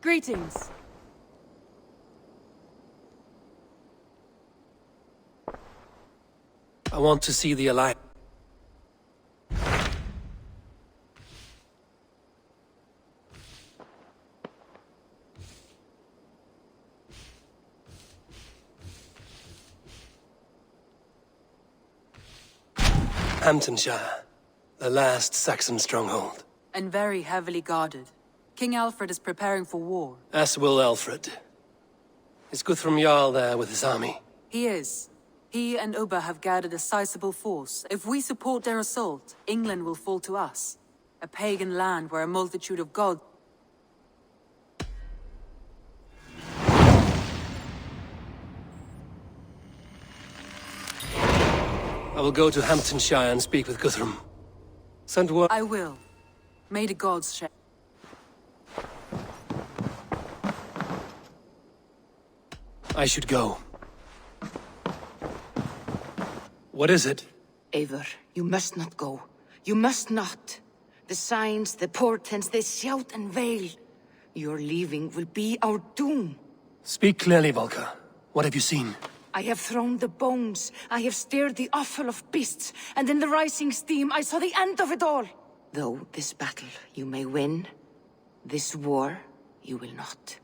Greetings. I want to see the Alliance. Hamptonshire, the last Saxon stronghold. And very heavily guarded. King Alfred is preparing for war. As will Alfred. Is Guthrum Jarl there with his army? He is. He and Ubba have gathered a sizable force. If we support their assault, England will fall to us. A pagan land where a multitude of gods... I will go to Hamptonshire and speak with Guthrum. Send word. I will. May the gods share. I should go. What is it? Eivor, you must not go. You must not. The signs, the portents, they shout and wail. Your leaving will be our doom. Speak clearly, Volker. What have you seen? I have thrown the bones. I have stirred the offal of beasts. And in the rising steam, I saw the end of it all. Though this battle you may win, this war you will not.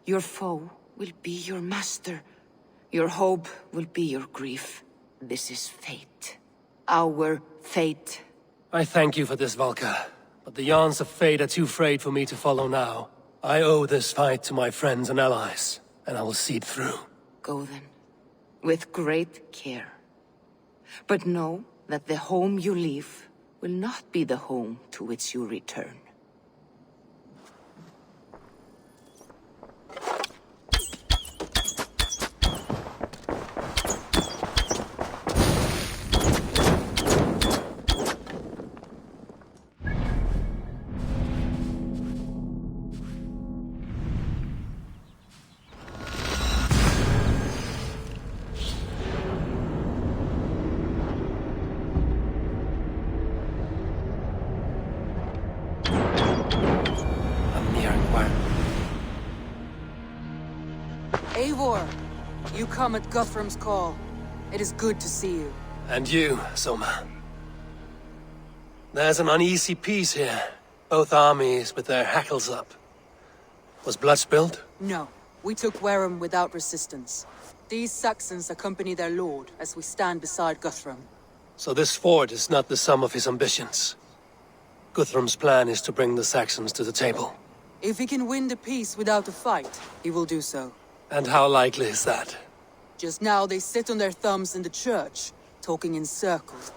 Your foe will be your master. Your hope will be your grief. This is fate. Our fate. I thank you for this, Volker. But the yarns of fate are too frayed for me to follow now. I owe this fight to my friends and allies, and I will see it through. Go then, with great care. But know that the home you leave will not be the home to which you return. Eivor, you come at Guthrum's call. It is good to see you. And you, Soma. There's an uneasy peace here. Both armies with their hackles up. Was blood spilled? No, we took Wareham without resistance. These Saxons accompany their lord as we stand beside Guthrum. So this fort is not the sum of his ambitions. Guthrum's plan is to bring the Saxons to the table. If he can win the peace without a fight, he will do so. And how likely is that? Just now they sit on their thumbs in the church, talking in circles.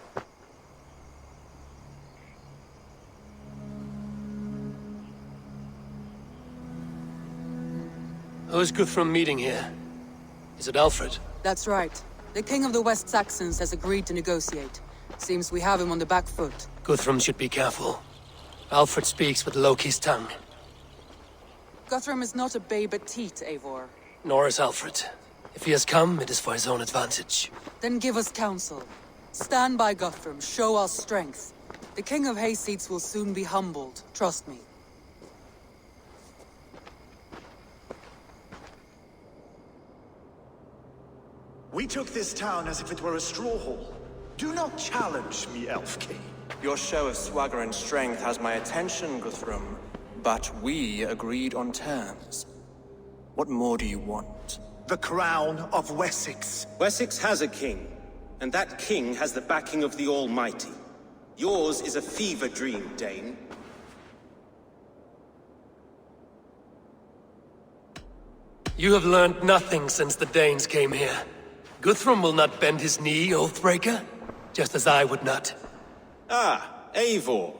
Who is Guthrum meeting here? Is it Alfred? That's right. The king of the West Saxons has agreed to negotiate. Seems we have him on the back foot. Guthrum should be careful. Alfred speaks with Loki's tongue. Guthrum is not a babe at teat, Eivor. Nor is Alfred. If he has come, it is for his own advantage. Then give us counsel. Stand by Guthrum, show our strength. The King of Hayseeds will soon be humbled, trust me. We took this town as if it were a straw hall. Do not challenge me, Elf King. Your show of swagger and strength has my attention, Guthrum. But we agreed on terms. What more do you want? The crown of Wessex. Wessex has a king, and that king has the backing of the Almighty. Yours is a fever dream, Dane. You have learned nothing since the Danes came here. Guthrum will not bend his knee, Oathbreaker, just as I would not. Ah, Eivor.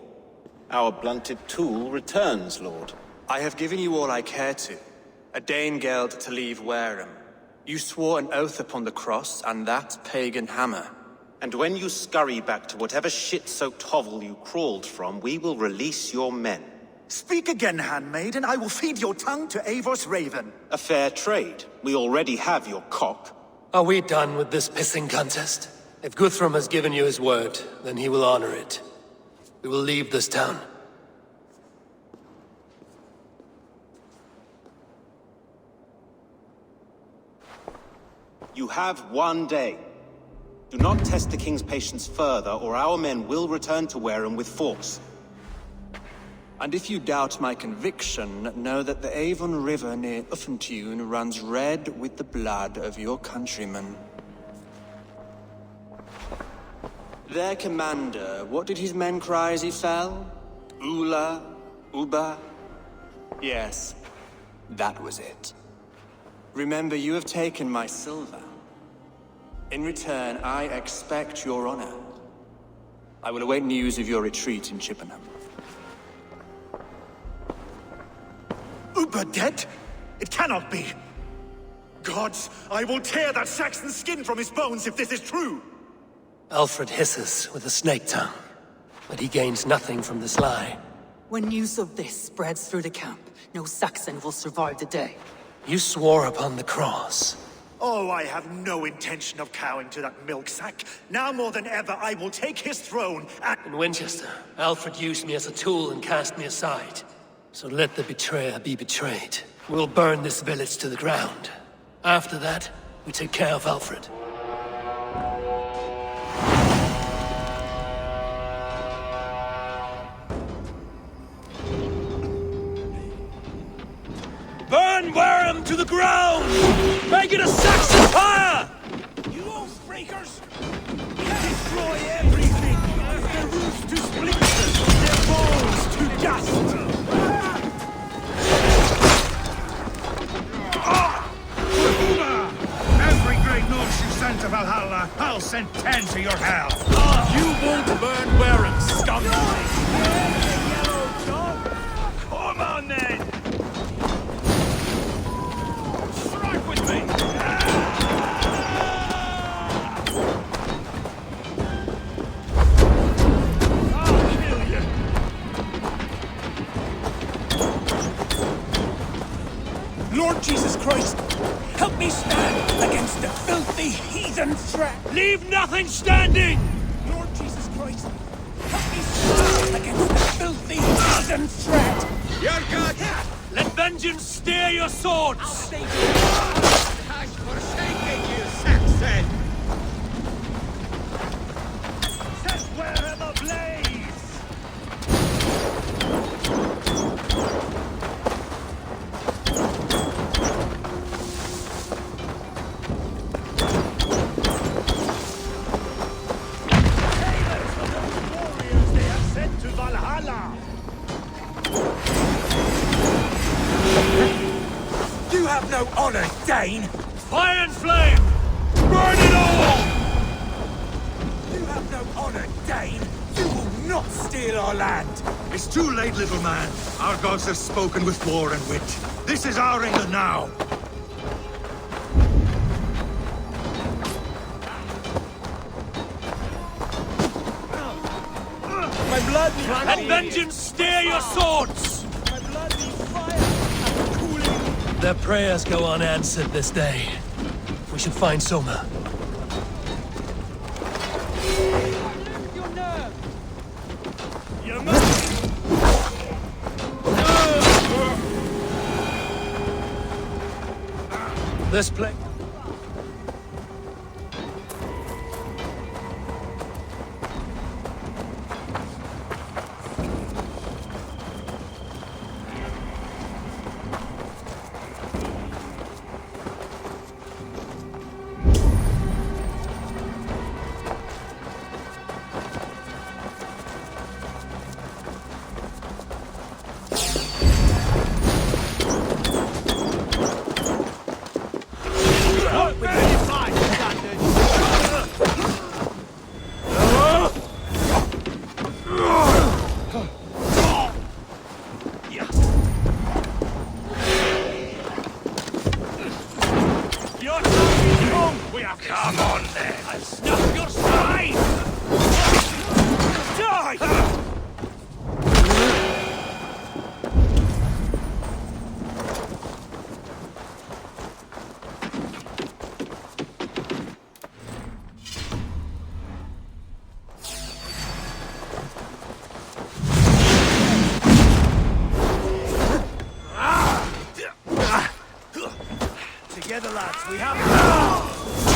Our blunted tool returns, Lord. I have given you all I care to. A Danegeld to leave Wareham. You swore an oath upon the cross, and that pagan hammer. And when you scurry back to whatever shit-soaked hovel you crawled from, we will release your men. Speak again, handmaid, and I will feed your tongue to Eivor's raven. A fair trade. We already have your cock. Are we done with this pissing contest? If Guthrum has given you his word, then he will honor it. We will leave this town. You have 1 day. Do not test the king's patience further, or our men will return to Wareham with force. And if you doubt my conviction, know that the Avon River near Uffentune runs red with the blood of your countrymen. Their commander, what did his men cry as he fell? Ula? Uba? Yes, that was it. Remember, you have taken my silver. In return, I expect your honor. I will await news of your retreat in Chippenham. Uber dead? It cannot be! Gods, I will tear that Saxon's skin from his bones if this is true! Alfred hisses with a snake tongue, but he gains nothing from this lie. When news of this spreads through the camp, no Saxon will survive the day. You swore upon the cross. Oh, I have no intention of cowing to that milk sack. Now more than ever, I will take his throne and— In Winchester, Alfred used me as a tool and cast me aside. So let the betrayer be betrayed. We'll burn this village to the ground. After that, we take care of Alfred. Burn Wareham to the ground! Make it a Saxon fire! You oath-breakers! Destroy everything! Their roofs to splinters, their bones to dust! Every great Norse you send to Valhalla, I'll send 10 to your hell. You won't burn Wareham, scumbag! Come on then! Strike with me! I'll kill you! Lord Jesus Christ, help me stand against the filthy heathen threat! Leave nothing standing! Lord Jesus Christ, help me stand against the filthy heathen threat! You're good! Let vengeance steer your swords! Has forsaken you, Saxon! Set Wareham ablaze! Sailors of those warriors they have sent to Valhalla! You have no honor, Dane! Fire and flame! Burn it all! You have no honor, Dane! You will not steal our land! It's too late, little man. Our gods have spoken with war and wit. This is our England now. My blood Let vengeance steer your swords! My blood needs fire! Cooling! Their prayers go unanswered this day. We should find Soma. You must... This place... Come on then. I'll snuff your spine! Die! Together, lads, we have...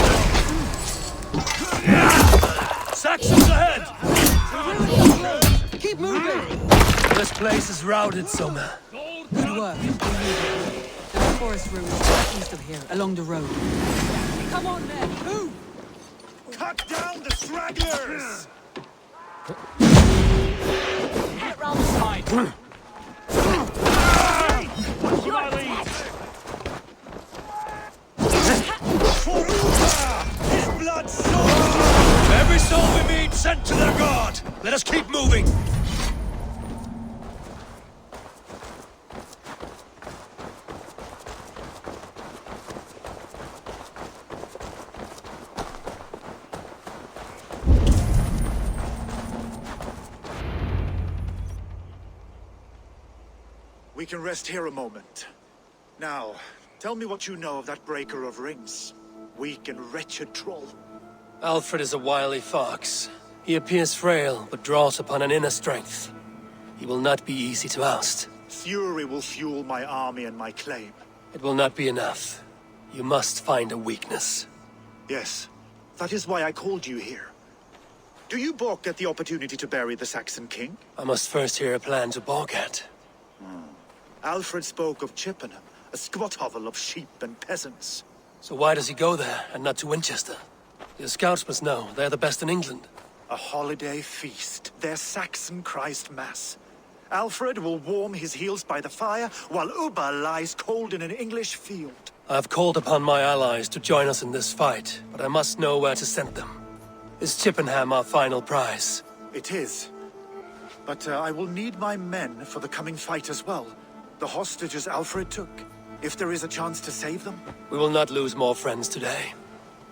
Keep moving! This place is routed, Soma. Good work. We need it. There's a forest road just east of here, along the road. Come on, men! Move! Cut down the stragglers! Get round the side. His blood soul! Every soul we meet sent to their god! Let us keep moving! We can rest here a moment. Now, tell me what you know of that breaker of rings. Weak and wretched troll. Alfred is a wily fox. He appears frail, but draws upon an inner strength. He will not be easy to oust. Fury will fuel my army and my claim. It will not be enough. You must find a weakness. Yes, that is why I called you here. Do you balk at the opportunity to bury the Saxon king? I must first hear a plan to balk at. Alfred spoke of Chippenham, a squat hovel of sheep and peasants. So why does he go there, and not to Winchester? Your scouts must know. They're the best in England. A holiday feast, their Saxon Christ Mass. Alfred will warm his heels by the fire, while Ubba lies cold in an English field. I have called upon my allies to join us in this fight, but I must know where to send them. Is Chippenham our final prize? It is. But I will need my men for the coming fight as well. The hostages Alfred took. If there is a chance to save them. We will not lose more friends today.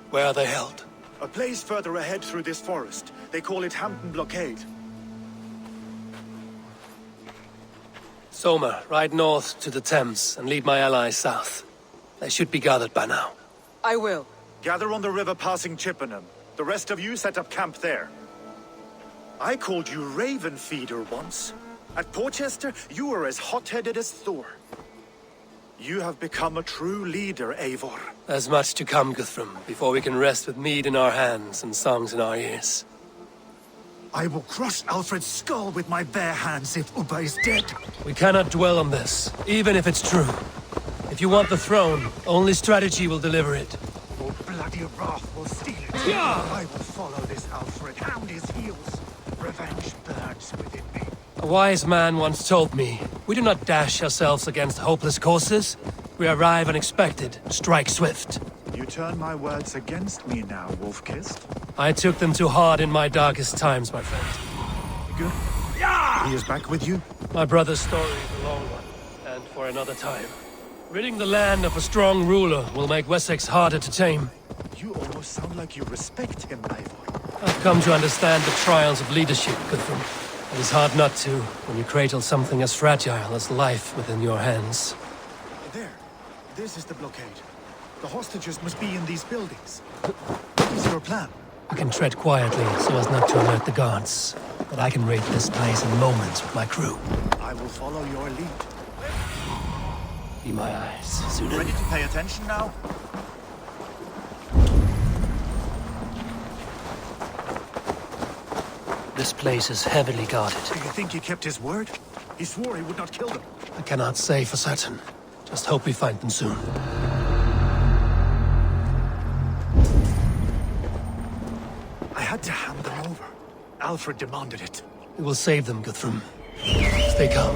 Where are they held? A place further ahead through this forest. They call it Hampton Blockade. Soma, ride north to the Thames and lead my allies south. They should be gathered by now. I will. Gather on the river passing Chippenham. The rest of you set up camp there. I called you Raven Feeder once. At Porchester, you were as hot-headed as Thor. You have become a true leader, Eivor. There's much to come, Guthrum, before we can rest with mead in our hands and songs in our ears. I will crush Alfred's skull with my bare hands if Ubba is dead. We cannot dwell on this, even if it's true. If you want the throne, only strategy will deliver it. Or bloody wrath will steal it. I will follow this Alfred, hound his heels. Revenge burns within me. A wise man once told me, we do not dash ourselves against hopeless courses. We arrive unexpected, strike swift. You turn my words against me now, Wolf-Kissed. I took them too hard in my darkest times, my friend. Good. He is back with you? My brother's story is a long one, and for another time. Ridding the land of a strong ruler will make Wessex harder to tame. You almost sound like you respect him, Eivor. I've come to understand the trials of leadership, Guthrum. It is hard not to, when you cradle something as fragile as life within your hands. There. This is the blockade. The hostages must be in these buildings. What is your plan? I can tread quietly so as not to alert the guards. But I can raid this place in moments with my crew. I will follow your lead. Be my eyes, soon. Ready to pay attention now? This place is heavily guarded. Do you think he kept his word? He swore he would not kill them. I cannot say for certain. Just hope we find them soon. I had to hand them over. Alfred demanded it. We will save them, Guthrum. Stay calm.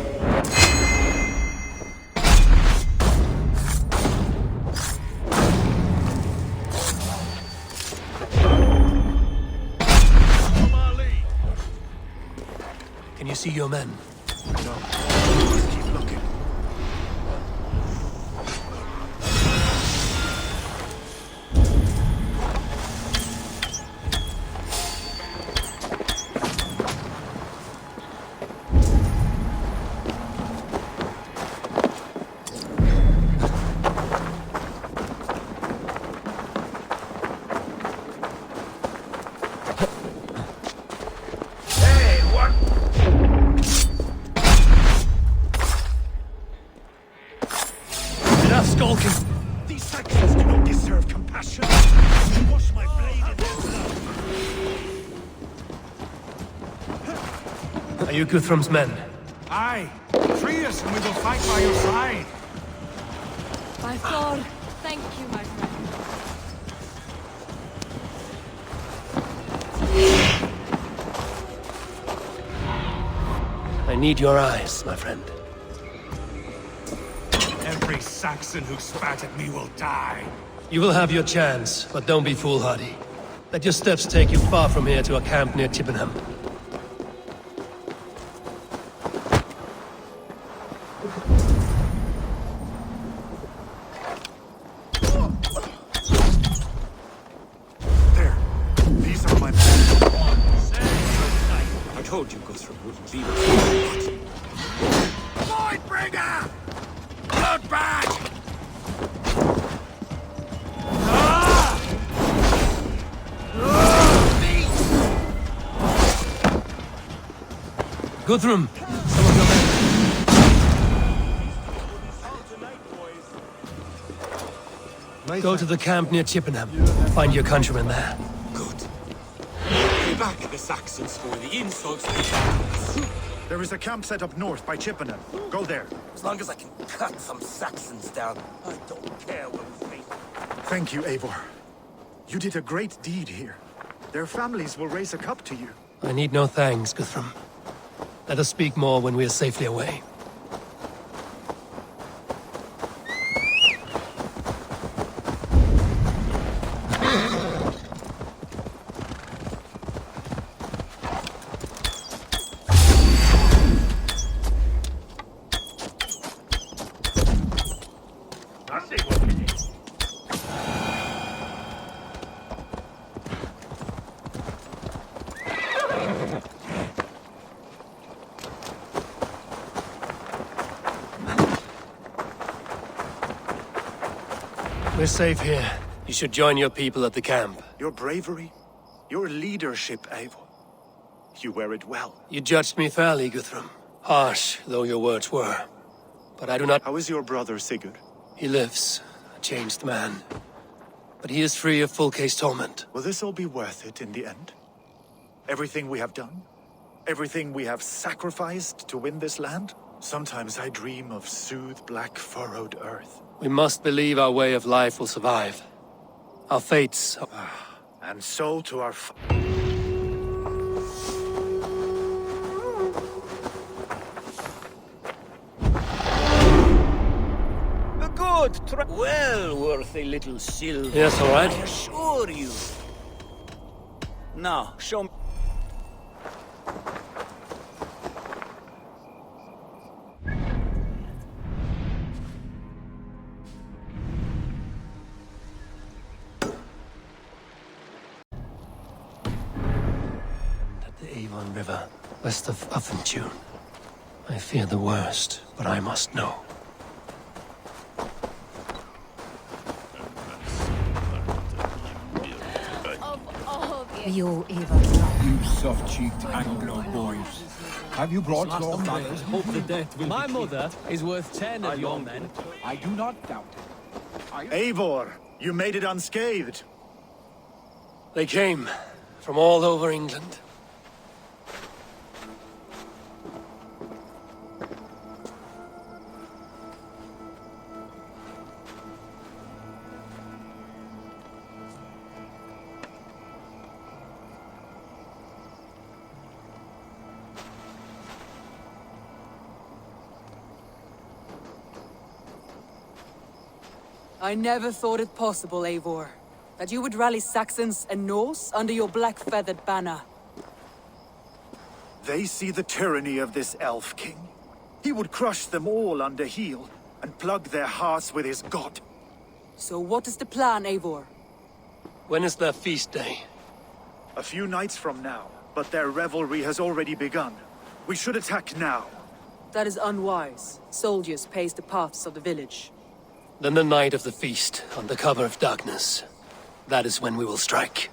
Can you see your men? No. Just keep looking. you Guthrum's men? Aye. Free us and we will fight by your side. By Thor, thank you, my friend. I need your eyes, my friend. Every Saxon who spat at me will die. You will have your chance, but don't be foolhardy. Let your steps take you far from here to a camp near Chippenham. There. These are my men. I told you Guthrum wouldn't be Voidbringer! Bloodbag! Guthrum, some of your men. Go to the camp near Chippenham. Find your countrymen there. good. Pay back the Saxons for the insults they did. There is a camp set up north by Chippenham. Go there. As long as I can cut some Saxons down, I don't care what we face. Thank you, Eivor. You did a great deed here. Their families will raise a cup to you. I need no thanks, Guthrum. Let us speak more when we are safely away. We're safe here. You should join your people at the camp. Your bravery, your leadership, Eivor. You wear it well. You judged me fairly, Guthrum. Harsh though your words were. But I do not... How is your brother, Sigurd? He lives, a changed man. But he is free of full case torment. Will this all be worth it in the end? Everything we have done? Everything we have sacrificed to win this land? Sometimes I dream of soothed black furrowed earth. We must believe our way of life will survive. Our fates... And so to our A good well worth a little silver. Yes, all right. I assure you. Now, show me. Avon River, west of Uffentune. I fear the worst, but I must know. You evil dog. You soft-cheeked Anglo boys. Have you brought your mothers? My mother is worth 10 of your men. I do not doubt it. Eivor, you made it unscathed. They came from all over England. I never thought it possible, Eivor, that you would rally Saxons and Norse under your black-feathered banner. They see the tyranny of this elf king. He would crush them all under heel and plug their hearts with his god. So what is the plan, Eivor? When is their feast day? A few nights from now, but their revelry has already begun. We should attack now. That is unwise. Soldiers pace the paths of the village. Then the night of the feast, under cover of darkness. That is when we will strike.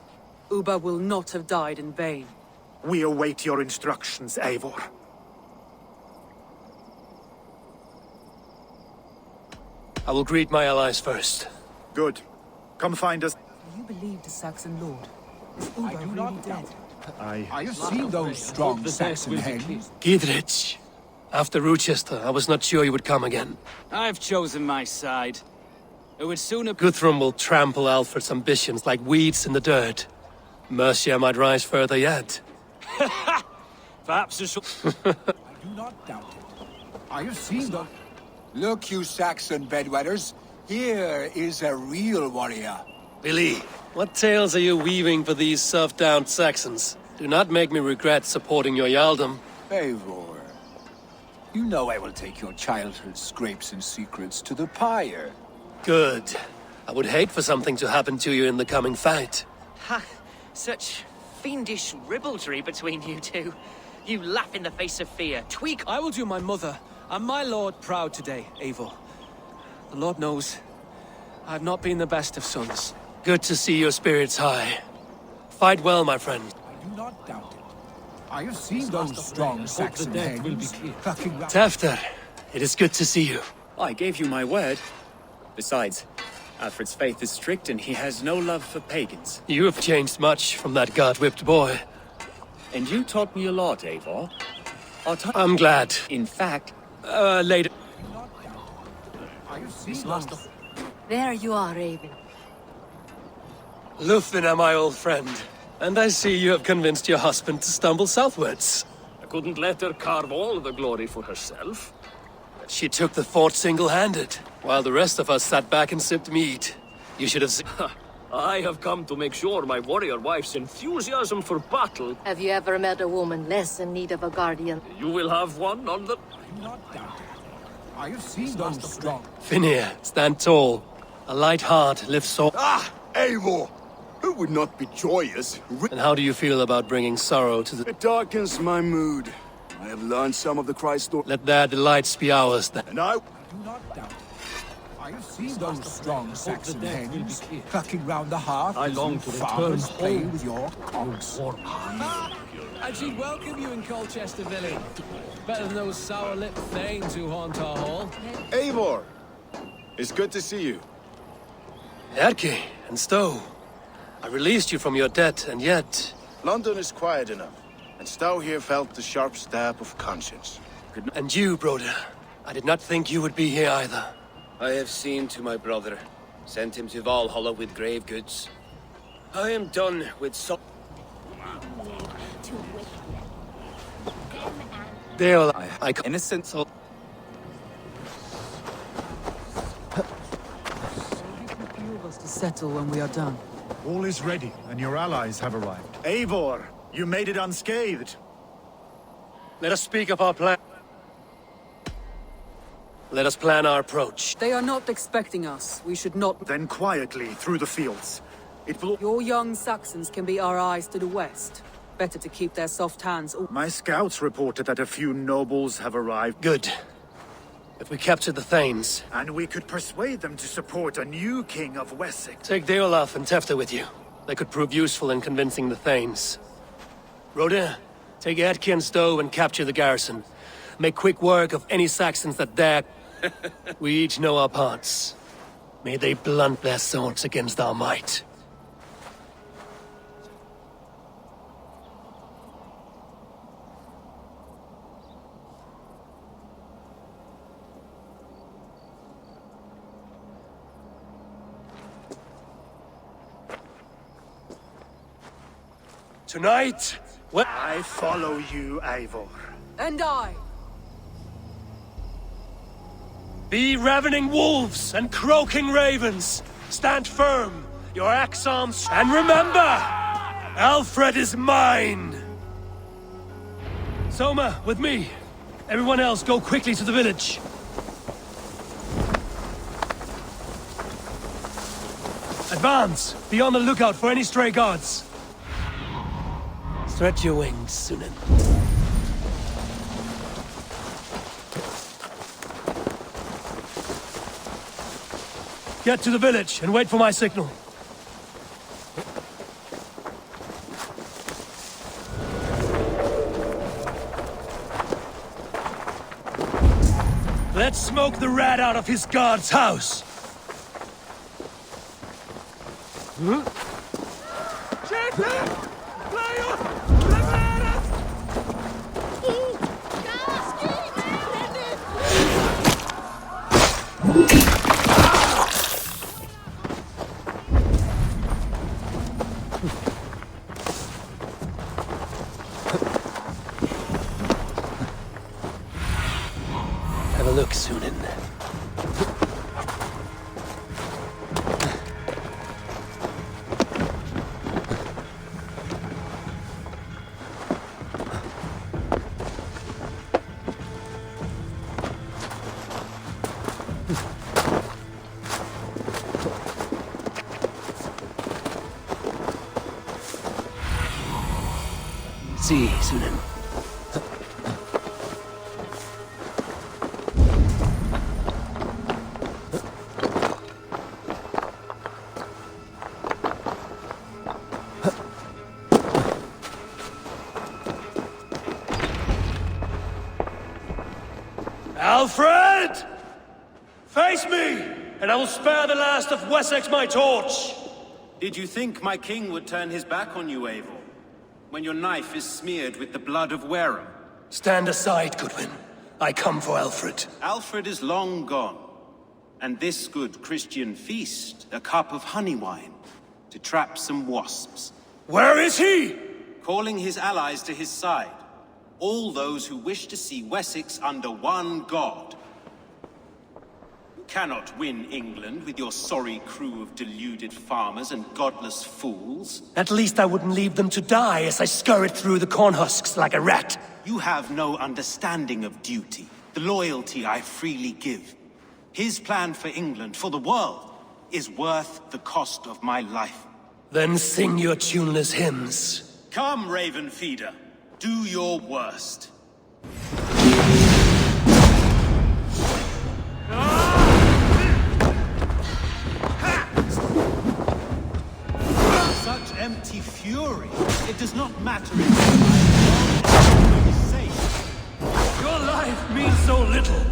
Ubba will not have died in vain. We await your instructions, Eivor. I will greet my allies first. Good. Come find us. You believe the Saxon lord? Is I Ubba do really not dead? doubt I have seen those strong Saxon heads. Gidrich. After Rochester, I was not sure you would come again. I've chosen my side. It would sooner... Guthrum will trample Alfred's ambitions like weeds in the dirt. Mercia might rise further yet. Perhaps this will... I do not doubt it. I have seen them. Look, you Saxon bedwetters. Here is a real warrior. Billy, what tales are you weaving for these serf-down Saxons? Do not make me regret supporting your Jarldom. Eivor, you know I will take your childhood scrapes and secrets to the pyre. Good. I would hate for something to happen to you in the coming fight. Ha! Such fiendish ribaldry between you two. You laugh in the face of fear. Tweak. I will do my mother and my lord proud today, Eivor. The Lord knows, I've not been the best of sons. Good to see your spirits high. Fight well, my friend. I do not doubt it. I have seen those strong Saxon heads clucking round. Tefter, it is good to see you. I gave you my word. Besides, Alfred's faith is strict and he has no love for pagans. You have changed much from that god-whipped boy. And you taught me a lot, Eivor. I'm glad. In fact... later. I have seen those... There you are, Raven. Lufina, my old friend. And I see you have convinced your husband to stumble southwards. I couldn't let her carve all the glory for herself. She took the fort single-handed, while the rest of us sat back and sipped mead. You should have seen... I have come to make sure my warrior wife's enthusiasm for battle... Have you ever met a woman less in need of a guardian? You will have one on the... I do not doubt it. I have seen those strong... Finir, stand tall. A light heart lifts all... Ah! Eivor! Who would not be joyous? And how do you feel about bringing sorrow to the... It darkens my mood. I have learned some of the Christ story. Let their delights be ours, then. And I do not doubt it. I have seen those strong Saxon heads clucking round the hearth. I long to return play home with your cocks. And she'd welcome you in Colchester village. Better than those sour-lipped thanes who haunt our hall. Eivor! It's good to see you. Erke and Stowe. I released you from your debt, and yet... London is quiet enough, and Stowe here felt the sharp stab of conscience. And you, Broder. I did not think you would be here either. I have seen to my brother. Sent him to Valhalla with grave goods. I am done with so... Dale, I innocent soul. Few of us to settle when we are done. All is ready, and your allies have arrived. Eivor, you made it unscathed. Let us speak of our plan. Let us plan our approach. They are not expecting us. We should not... Then quietly through the fields. It will... Your young Saxons can be our eyes to the west. Better to keep their soft hands... My scouts reported that a few nobles have arrived. Good. If we capture the Thanes... And we could persuade them to support a new king of Wessex. Take Deolaf and Tefta with you. They could prove useful in convincing the Thanes. Rhoda, take Edke and Stowe and capture the garrison. Make quick work of any Saxons that dare... We each know our parts. May they blunt their swords against our might. Tonight, I follow you, Eivor. And I. Be ravening wolves and croaking ravens. Stand firm, your axe arms, and remember, Alfred is mine. Soma, with me. Everyone else, go quickly to the village. Advance. Be on the lookout for any stray guards. Stretch your wings, Sunan. Get to the village and wait for my signal. Let's smoke the rat out of his guard's house. Huh? have a look, Sunan. See, Sunan. Alfred! Face me, and I will spare the last of Wessex my torch! Did you think my king would turn his back on you, Eivor? When your knife is smeared with the blood of Wareham? Stand aside, Goodwin. I come for Alfred. Alfred is long gone. And this good Christian feast, a cup of honey wine, to trap some wasps. Where is he? Calling his allies to his side. All those who wish to see Wessex under one god. You cannot win England with your sorry crew of deluded farmers and godless fools. At least I wouldn't leave them to die as I scurried through the corn husks like a rat. You have no understanding of duty, the loyalty I freely give. His plan for England, for the world, is worth the cost of my life. Then sing your tuneless hymns. Come, Raven Feeder. Do your worst. Such empty fury. It does not matter if you is safe. Your life means so little.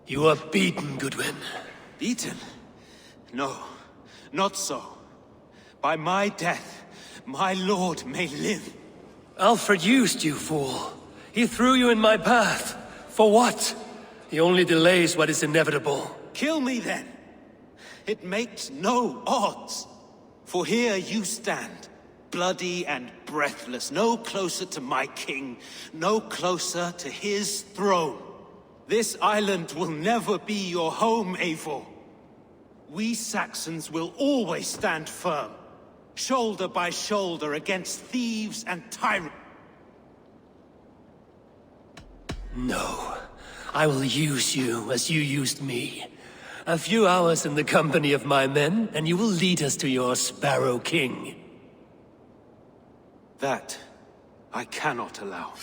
You are beaten, Goodwin. Beaten? No, not so. By my death, my lord may live. Alfred used you, fool. He threw you in my path. For what? He only delays what is inevitable. Kill me then. It makes no odds. For here you stand, bloody and breathless, no closer to my king, no closer to his throne. This island will never be your home, Eivor. We Saxons will always stand firm, shoulder by shoulder against thieves and tyrants. No. I will use you as you used me. A few hours in the company of my men, and you will lead us to your Sparrow King. That I cannot allow.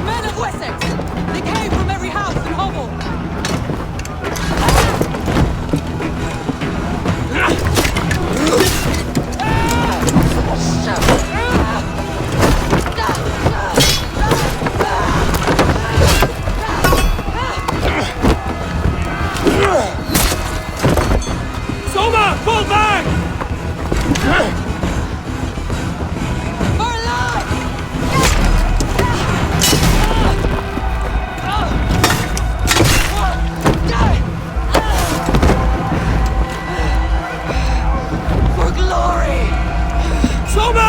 Men of Wessex! They came from every house and hovel! Fall back! For glory! Soma!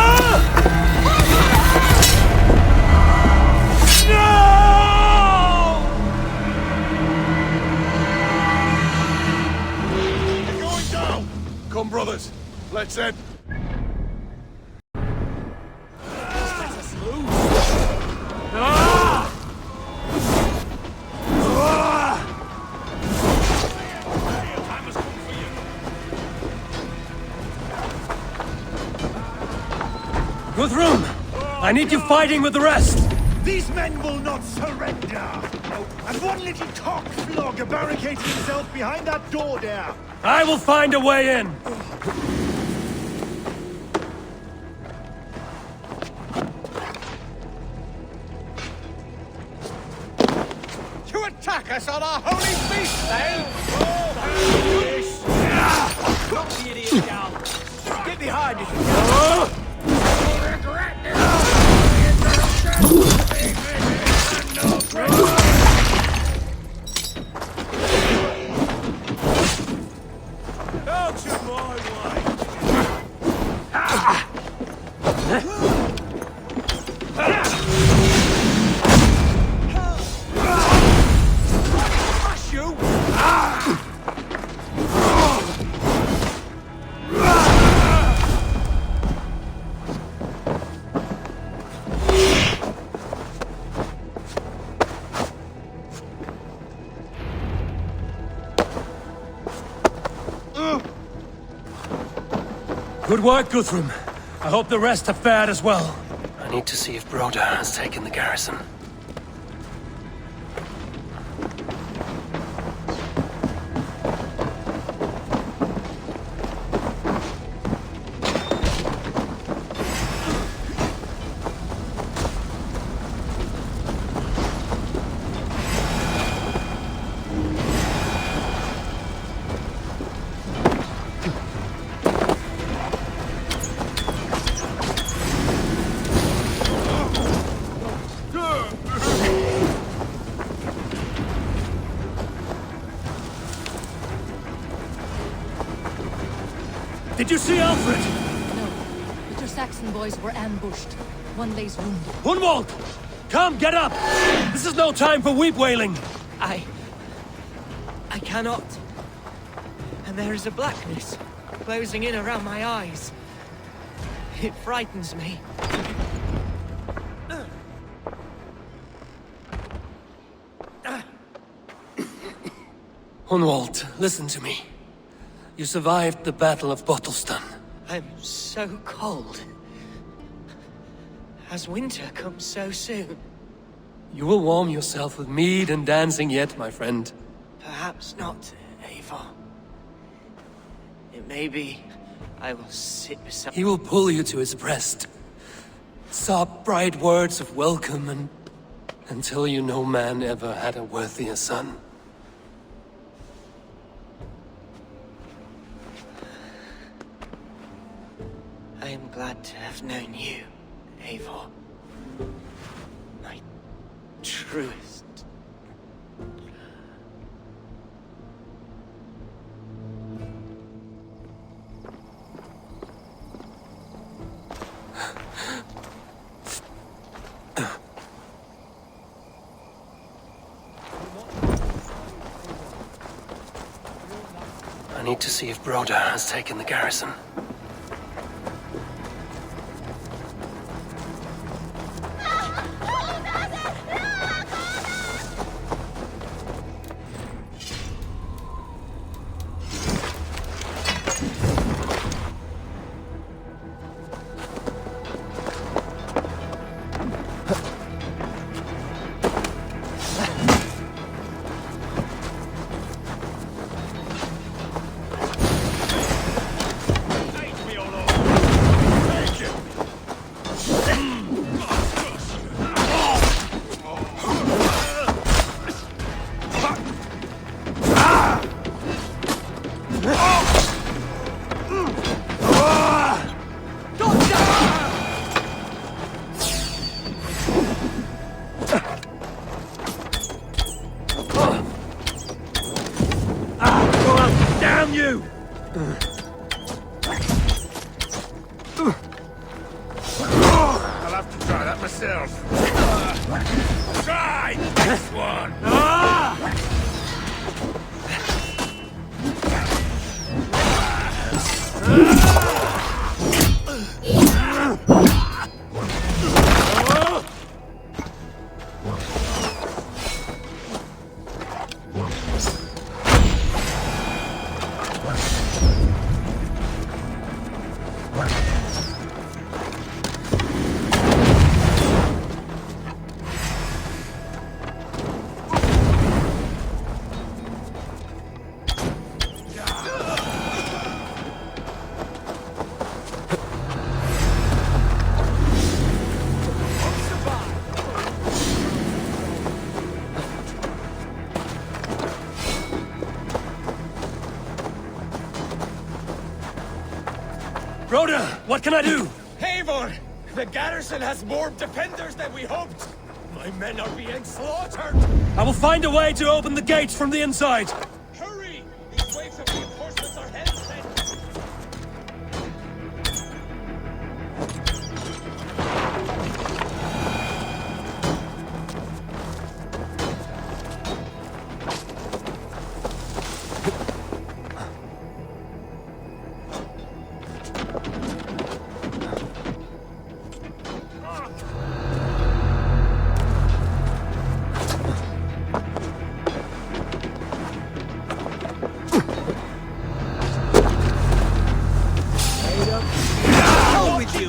Come, brothers. Let's end. Guthrum! I need you fighting with the rest! These men will not surrender! And one little cock-flogger barricaded himself behind that door there! I will find a way in! To attack us on our holy feast, eh? Knock the idiot down! Get behind it! Out of my way! Crush you! Good work, Guthrum. I hope the rest have fared as well. I need to see if Broder has taken the garrison. Did you see Alfred? No, but your Saxon boys were ambushed. One lays wounded. Hunwald! Come, get up! This is no time for weep-wailing! I cannot. And there is a blackness closing in around my eyes. It frightens me. Hunwald, listen to me. You survived the Battle of Bottleston. I'm so cold. Has winter come so soon? You will warm yourself with mead and dancing yet, my friend. Perhaps not, Eivor. It may be I will sit beside... He will pull you to his breast. Sob bright words of welcome and... until you no man ever had a worthier son. I am glad to have known you, Eivor. My truest. I need to see if Broder has taken the garrison. Damn you! I'll have to try that myself. Try this one! Rhoda, what can I do? Eivor! The garrison has more defenders than we hoped! My men are being slaughtered! I will find a way to open the gates from the inside. Hurry! These waves of reinforcements are hell-sent!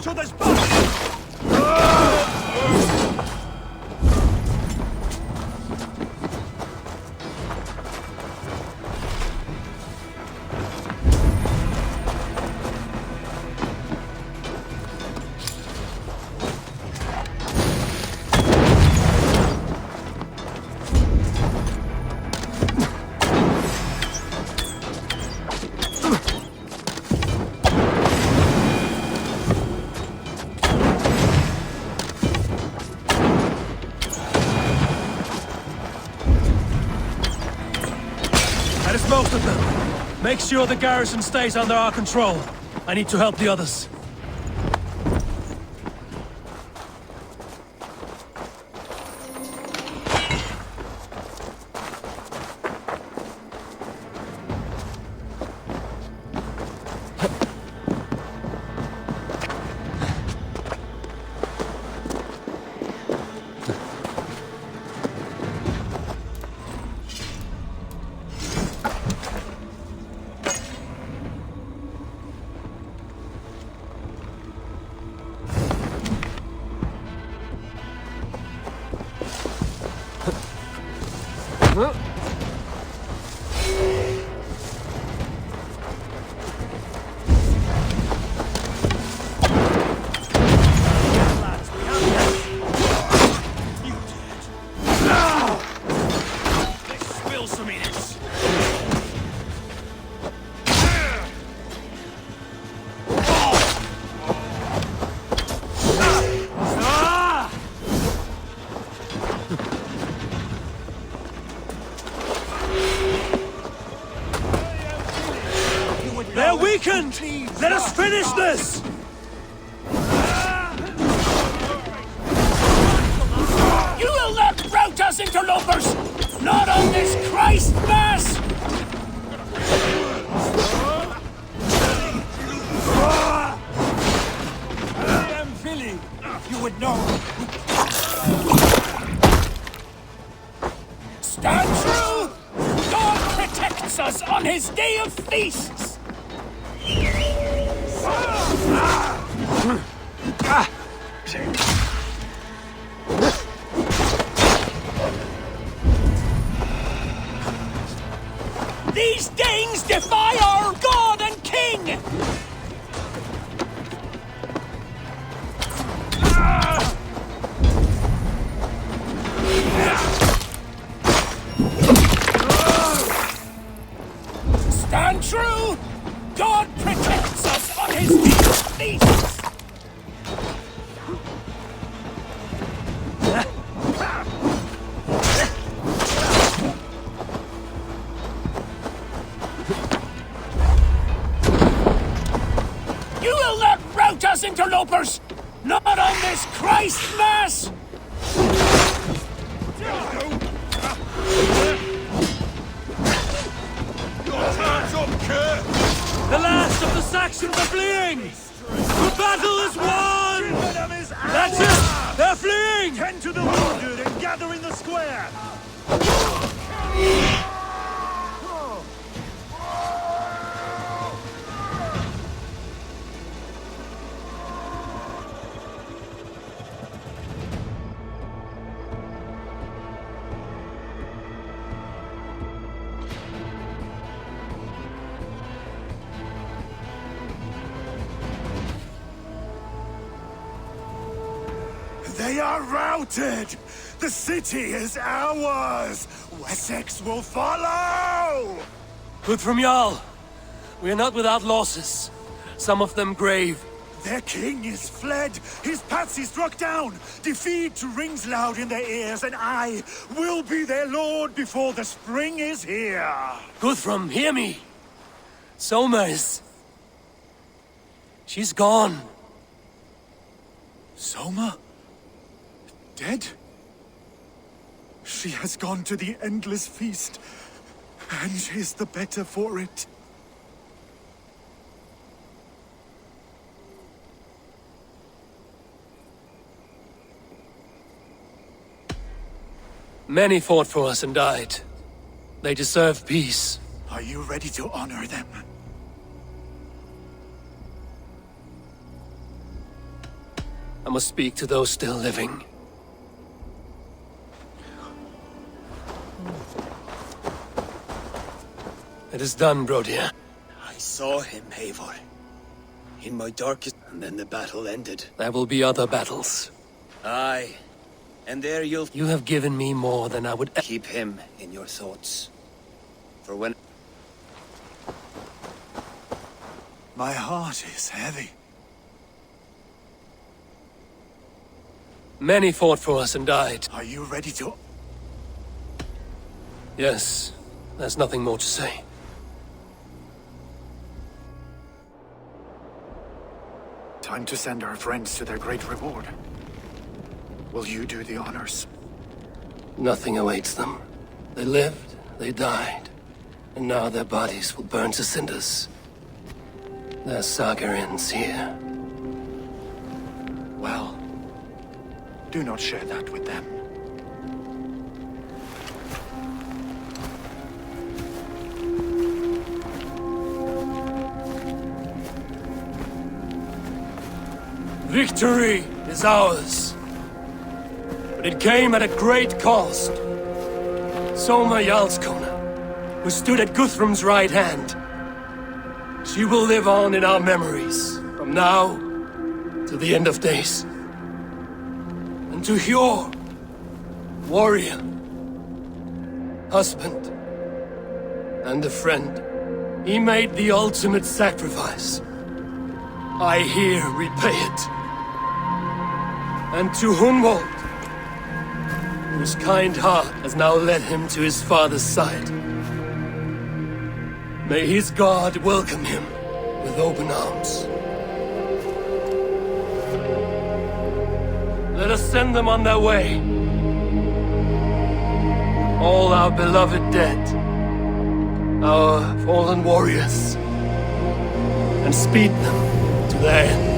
To this boat! That is most of them. Make sure the garrison stays under our control. I need to help the others. They're weakened! Let us finish this! You will not rout us, interlopers! Not on this Christ Mass! I am Philly, if you would know. Stand true! God protects us on his day of feasts! These Danes defy our God and King! Stand true! God protects us on his feasts! You will not rout us, interlopers! Not on this Christ Mass! The last of the Saxons are fleeing! The battle is won! That's it! They're fleeing! Tend to the wounded and gather in the square! They are routed! The city is ours! Wessex will follow! Good from Jarl. We are not without losses. Some of them grave. Their king is fled! His patsy struck down! Defeat rings loud in their ears, and I will be their lord before the spring is here! Guthrum, hear me! Soma she's gone. Soma? Dead? She has gone to the endless feast, and is the better for it. Many fought for us and died. They deserve peace. Are you ready to honor them? I must speak to those still living. It is done, Brodir. I saw him, Eivor. In my darkest... And then the battle ended. There will be other battles. Aye. And there you'll... You have given me more than I would... Keep him in your thoughts. For when... My heart is heavy. Many fought for us and died. Are you ready to... Yes. There's nothing more to say. Time to send our friends to their great reward. Will you do the honors? Nothing awaits them. They lived, they died, and now their bodies will burn to cinders. Their saga ends here. Well, do not share that with them. Victory is ours. But it came at a great cost. Soma Jarlskona, who stood at Guthrum's right hand. She will live on in our memories, from now to the end of days. And to Hjor, warrior, husband, and a friend, he made the ultimate sacrifice. I here repay it. And to Hunwald, whose kind heart has now led him to his father's side. May his God welcome him with open arms. Let us send them on their way. All our beloved dead, our fallen warriors, and speed them to their end.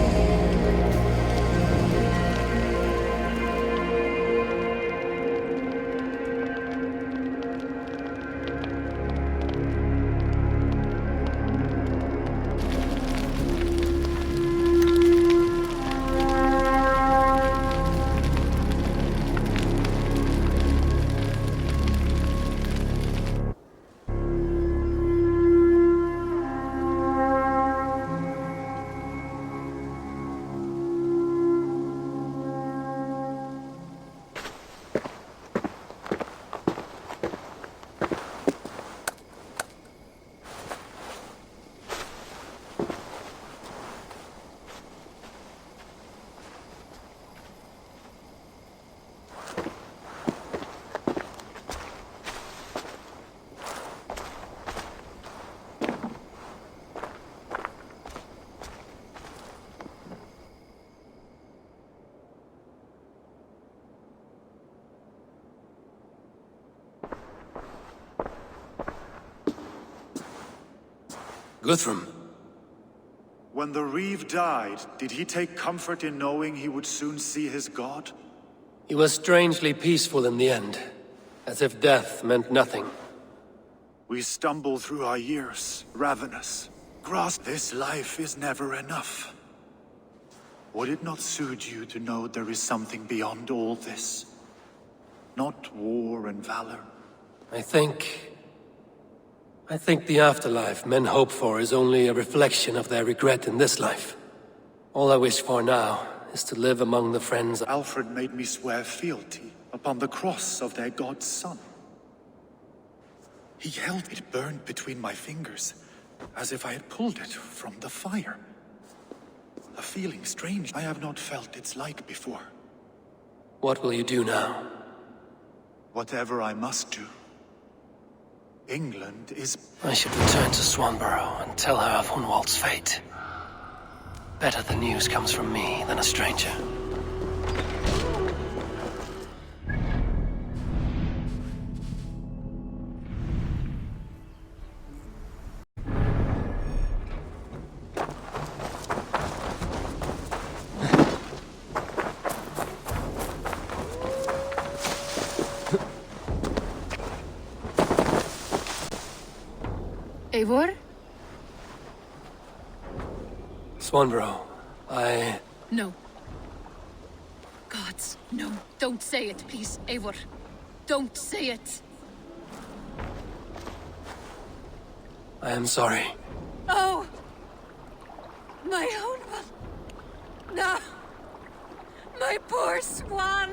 Guthrum. When the Reeve died, did he take comfort in knowing he would soon see his god? He was strangely peaceful in the end, as if death meant nothing. We stumble through our years, ravenous. Grasp this life is never enough. Would it not suit you to know there is something beyond all this? Not war and valor. I think the afterlife men hope for is only a reflection of their regret in this life. All I wish for now is to live among the friends. Alfred made me swear fealty upon the cross of their god's son. He held it burned between my fingers, as if I had pulled it from the fire. A feeling strange I have not felt its like before. What will you do now? Whatever I must do. England is... I should return to Swanborough and tell her of Hunwald's fate. Better the news comes from me than a stranger. Eivor? Swanborough, No. Gods, no. Don't say it, please, Eivor. Don't say it. I am sorry. Oh! My own one. No! My poor swan!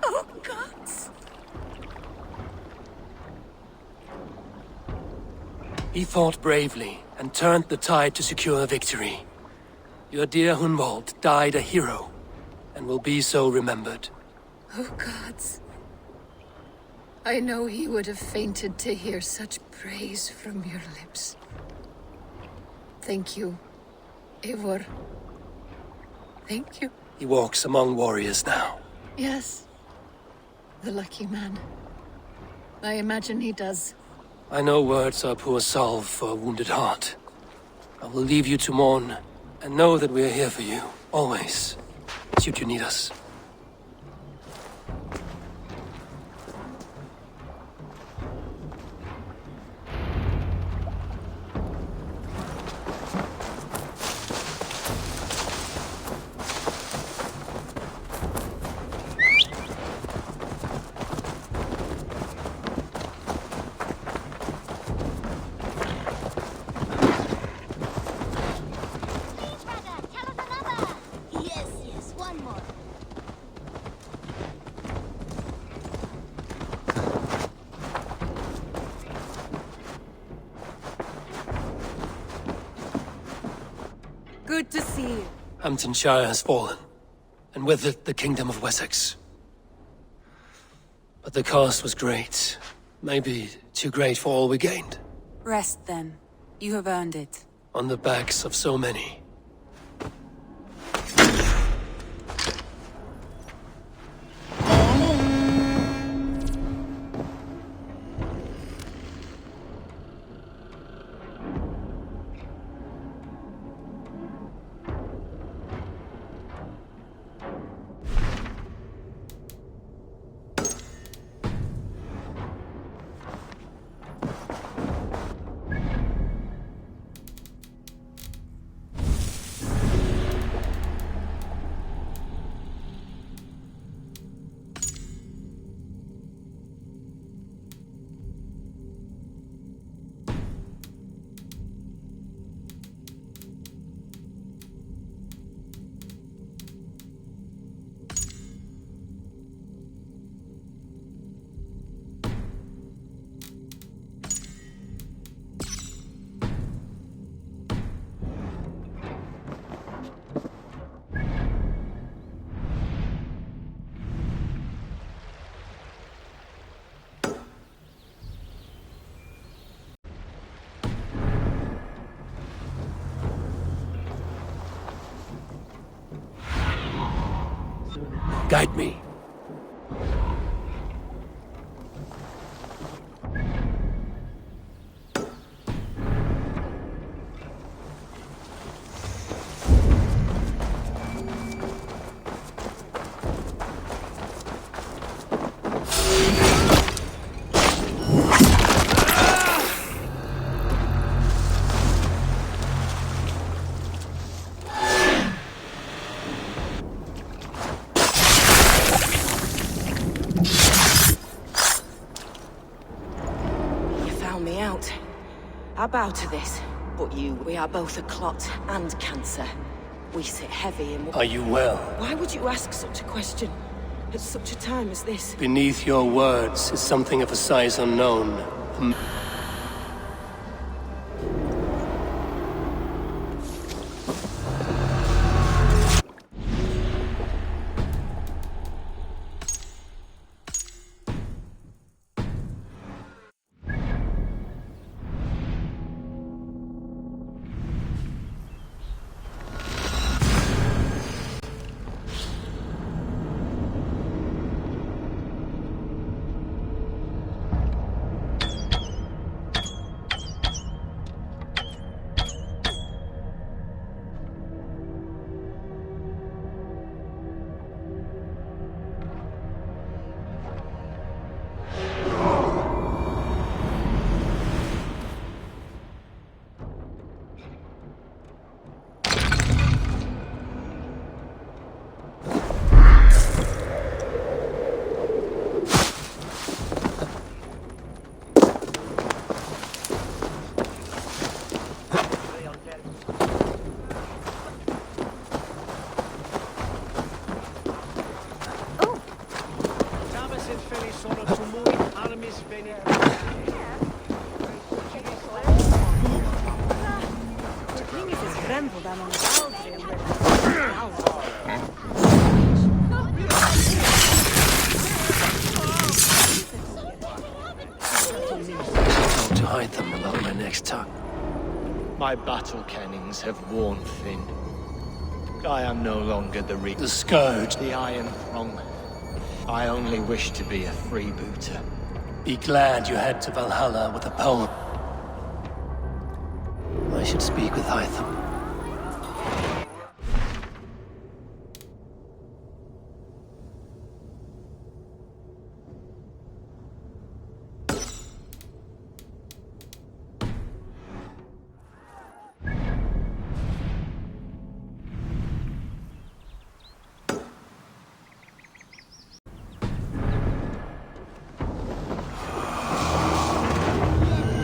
Oh, gods! He fought bravely and turned the tide to secure victory. Your dear Hunwald died a hero, and will be so remembered. Oh, gods. I know he would have fainted to hear such praise from your lips. Thank you, Eivor. Thank you. He walks among warriors now. Yes. The lucky man. I imagine he does. I know words are poor salve for a wounded heart. I will leave you to mourn, and know that we are here for you, always, should you need us. Good to see you. Hamptonshire has fallen, and with it the Kingdom of Wessex. But the cost was great. Maybe too great for all we gained. Rest then. You have earned it. On the backs of so many. Guide me. bow to this. But we are both a clot and cancer. We sit heavy in... Are you well? Why would you ask such a question at such a time as this? Beneath your words is something of a size unknown. To hide them about my next time. My battle kennings have worn thin. I am no longer the scourge, the Iron Throng. I only wish to be a freebooter. Be glad you head to Valhalla with a poem. I should speak with Hytham.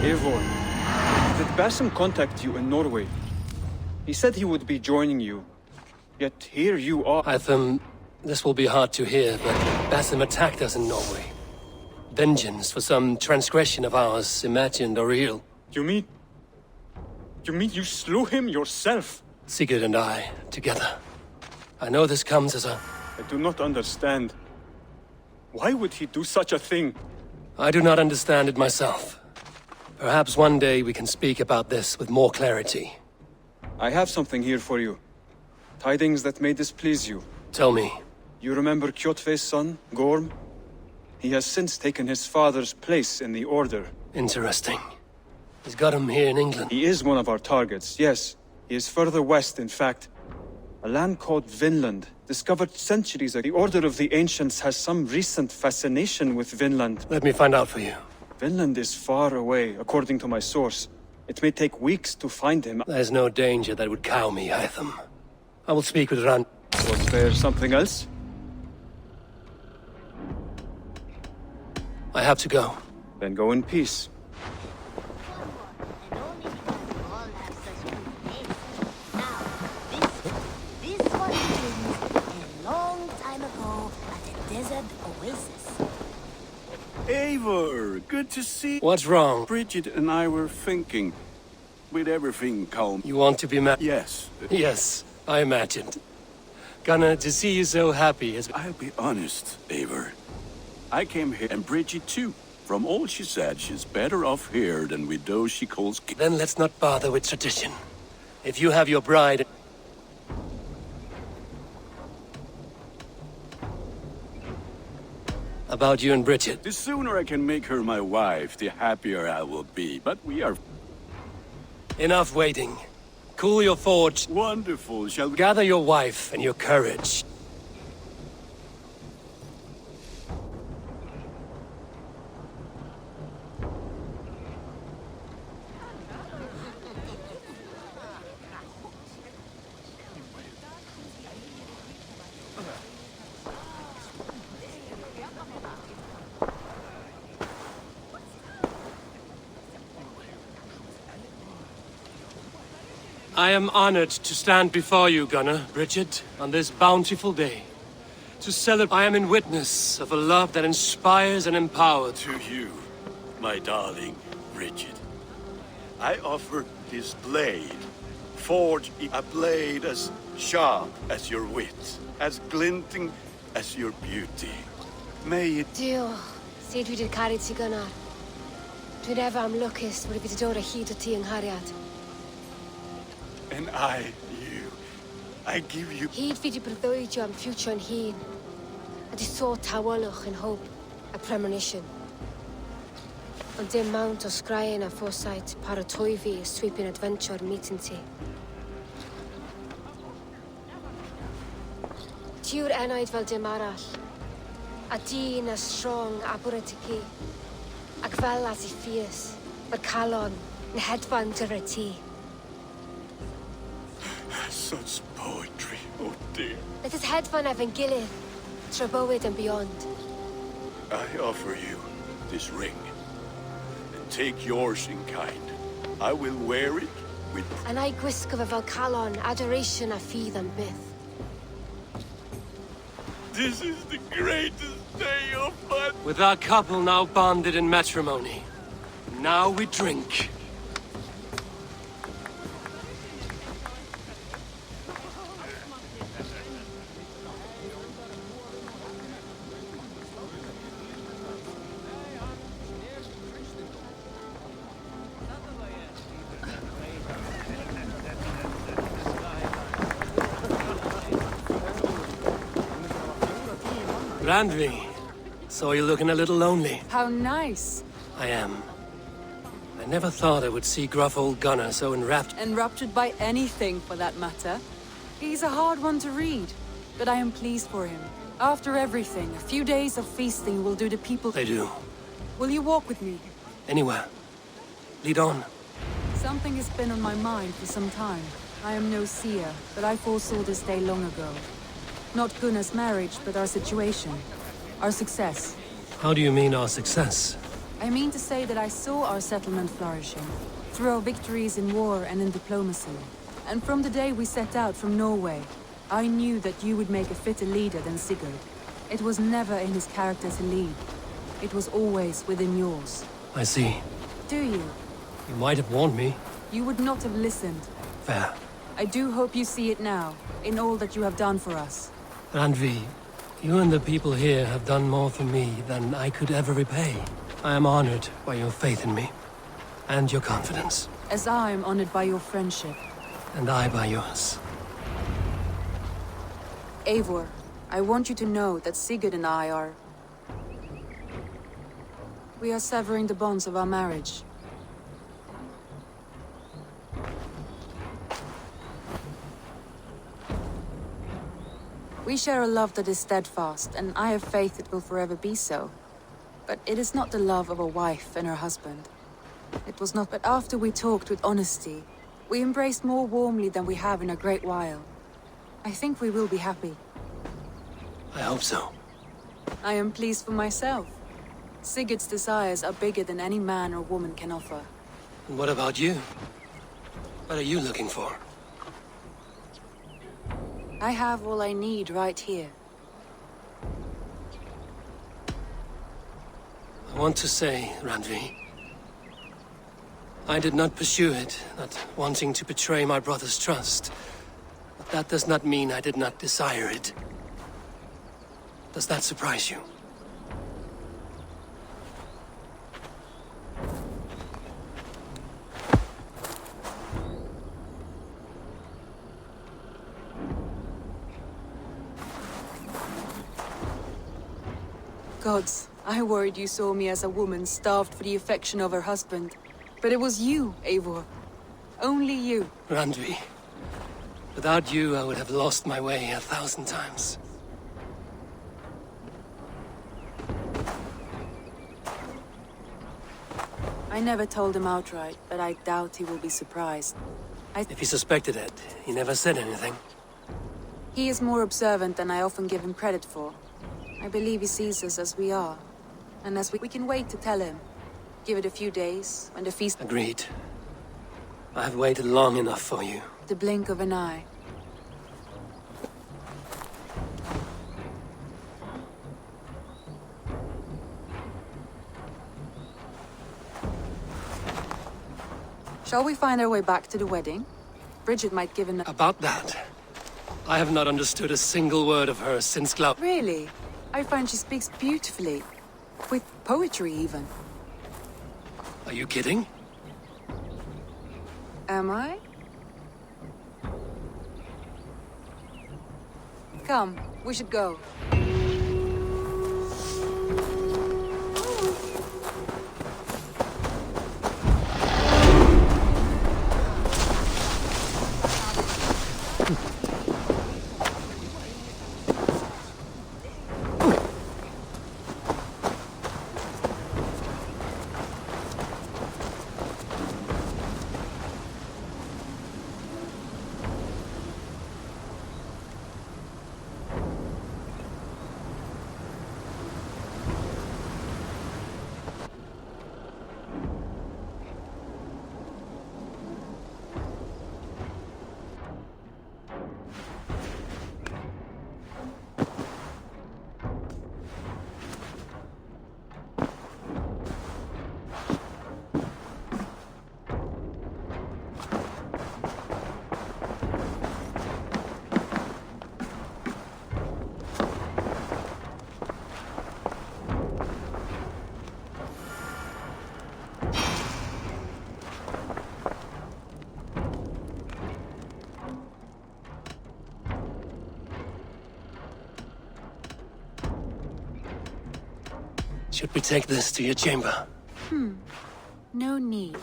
Eivor, did Basim contact you in Norway? He said he would be joining you. Yet here you are. Hytham, this will be hard to hear, but Basim attacked us in Norway. Vengeance for some transgression of ours, imagined or real. You mean you slew him yourself? Sigurd and I, together. I know this comes as a... I do not understand. Why would he do such a thing? I do not understand it myself. Perhaps one day we can speak about this with more clarity. I have something here for you. Tidings that may displease you. Tell me. You remember Kjotve's son, Gorm? He has since taken his father's place in the Order. Interesting. He's got him here in England. He is one of our targets, yes. He is further west, in fact. A land called Vinland, discovered centuries ago. The Order of the Ancients has some recent fascination with Vinland. Let me find out for you. Vinland is far away, according to my source. It may take weeks to find him. There's no danger that would cow me, Hytham. I will speak with Rand. Was there something else? I have to go. Then go in peace. Eivor, good to see you. What's wrong? Bridget and I were thinking, with everything calm. You want to be married? Yes. Yes, I imagined. Gunnar, to see you so happy is... I'll be honest, Eivor. I came here, and Bridget too. From all she said, she's better off here than with those she calls... Then let's not bother with tradition. If you have your bride... About you and Bridget. The sooner I can make her my wife, the happier I will be. But we are... Enough waiting. Cool your forge. Wonderful, shall we... Gather your wife and your courage. I am honored to stand before you, Gunnar, Bridget, on this bountiful day. To celebrate, I am in witness of a love that inspires and empowers. To you, my darling Bridget, I offer this blade. Forge a blade as sharp as your wit, as glinting as your beauty. May it... Dio, sut dwi 'di caru ti Gunnar. Dwi'n efo am lwcus bod fi 'di dod o hyd o ti yng nghariad. And I, you, I give you... Hyd fi 'di breuddwydio am ffiwtio yn hun. A di sôn tawolwch yn hope a premonition. Ond dim mount o sgraen a foresight paratoi fi a sweeping adventure meeting ti. Ti yw'r enaid fel dim arall. A dyn as strong a bwrdd ti gi. Ac fel as I ffies, mae'r calon yn hedfan dyr y ti. Such poetry, oh dear. Let us hedfan efo'n gilydd, tra bywyd and beyond. I offer you this ring. And take yours in kind. I will wear it with... And I gwisgo fe fel calon, adoration a ffydd am byth. This is the greatest day of my... With our couple now bonded in matrimony, now we drink. Randvi, saw you looking a little lonely. How nice. I am. I never thought I would see gruff old Gunnar so enraptured. Enraptured by anything, for that matter. He's a hard one to read, but I am pleased for him. After everything, a few days of feasting will do the people... They do. Will you walk with me? Anywhere. Lead on. Something has been on my mind for some time. I am no seer, but I foresaw this day long ago. Not Gunnar's marriage, but our situation. Our success. How do you mean our success? I mean to say that I saw our settlement flourishing, through our victories in war and in diplomacy. And from the day we set out from Norway, I knew that you would make a fitter leader than Sigurd. It was never in his character to lead. It was always within yours. I see. Do you? You might have warned me. You would not have listened. Fair. I do hope you see it now, in all that you have done for us. Randvi, you and the people here have done more for me than I could ever repay. I am honored by your faith in me, and your confidence. As I am honored by your friendship. And I by yours. Eivor, I want you to know that Sigurd and I are... We are severing the bonds of our marriage. We share a love that is steadfast, and I have faith it will forever be so. But it is not the love of a wife and her husband. It was not, but after we talked with honesty, we embraced more warmly than we have in a great while. I think we will be happy. I hope so. I am pleased for myself. Sigurd's desires are bigger than any man or woman can offer. And what about you? What are you looking for? I have all I need right here. I want to say, Randvi, I did not pursue it, not wanting to betray my brother's trust. But that does not mean I did not desire it. Does that surprise you? Gods, I worried you saw me as a woman starved for the affection of her husband. But it was you, Eivor. Only you. Randvi, without you, I would have lost my way 1,000 times. I never told him outright, but I doubt he will be surprised. If he suspected it, he never said anything. He is more observant than I often give him credit for. I believe he sees us as we are. And as we can wait to tell him. Give it a few days, when the feast... Agreed. I've waited long enough for you. The blink of an eye. Shall we find our way back to the wedding? Bridget might give an... About that, I have not understood a single word of hers since Glau... Really? I find she speaks beautifully. With poetry, even. Are you kidding? Am I? Come, we should go. Should we take this to your chamber? No need.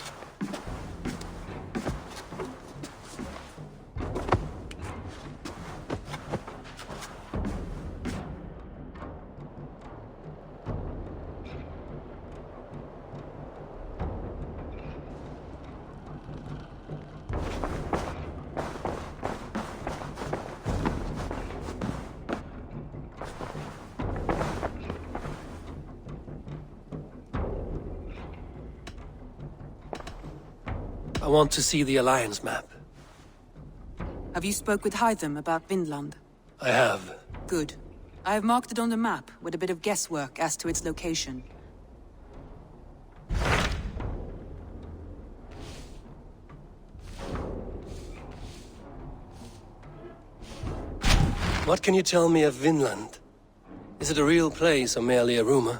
I want to see the Alliance map. Have you spoke with Hytham about Vinland? I have. Good. I have marked it on the map, with a bit of guesswork as to its location. What can you tell me of Vinland? Is it a real place or merely a rumor?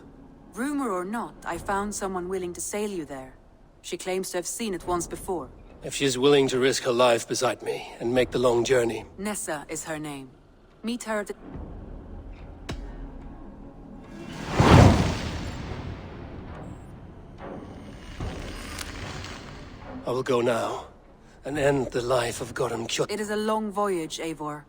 Rumor or not, I found someone willing to sail you there. She claims to have seen it once before. If she's willing to risk her life beside me and make the long journey. Nessa is her name. Meet her at the... I will go now and end the life of Gorum Kjot. It is a long voyage, Eivor.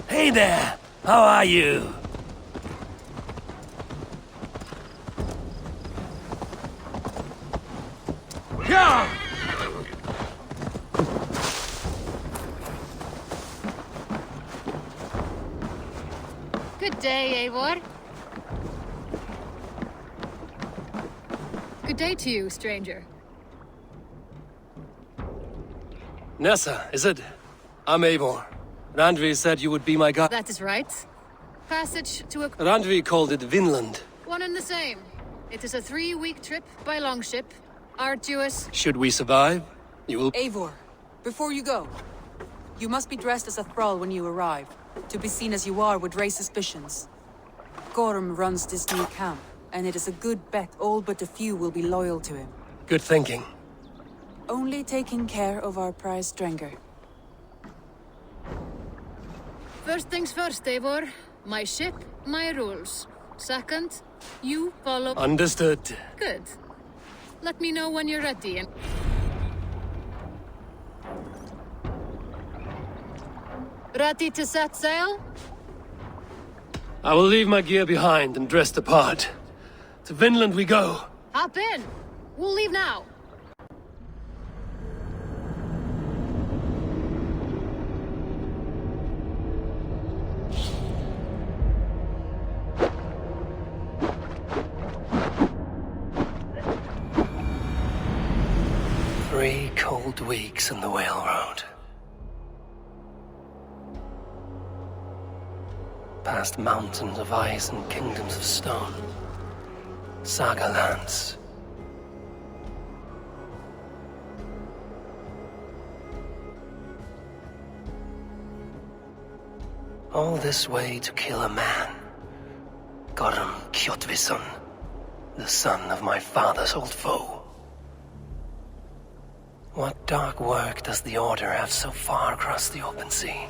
Hey there! How are you? Yeah! Good day, Eivor. Good day to you, stranger. Nessa, is it? I'm Eivor. Randvi said you would be my guide. That is right. Passage to a... Randvi called it Vinland. One and the same. It is a 3-week trip by longship. Arduous. Should we survive, you will... Eivor, before you go, you must be dressed as a thrall when you arrive. To be seen as you are would raise suspicions. Gorum runs this new camp, and it is a good bet all but a few will be loyal to him. Good thinking. Only taking care of our prize Strenger. First things first, Eivor. My ship, my rules. Second, you follow... Understood. Good. Let me know when you're ready and... Ready to set sail? I will leave my gear behind and dress the part. To Vinland we go. Hop in. We'll leave now. Three cold weeks on the whale road. Past mountains of ice and kingdoms of stone. Saga lands. All this way to kill a man. Gorm Kjotvisson, the son of my father's old foe. What dark work does the Order have so far across the open sea?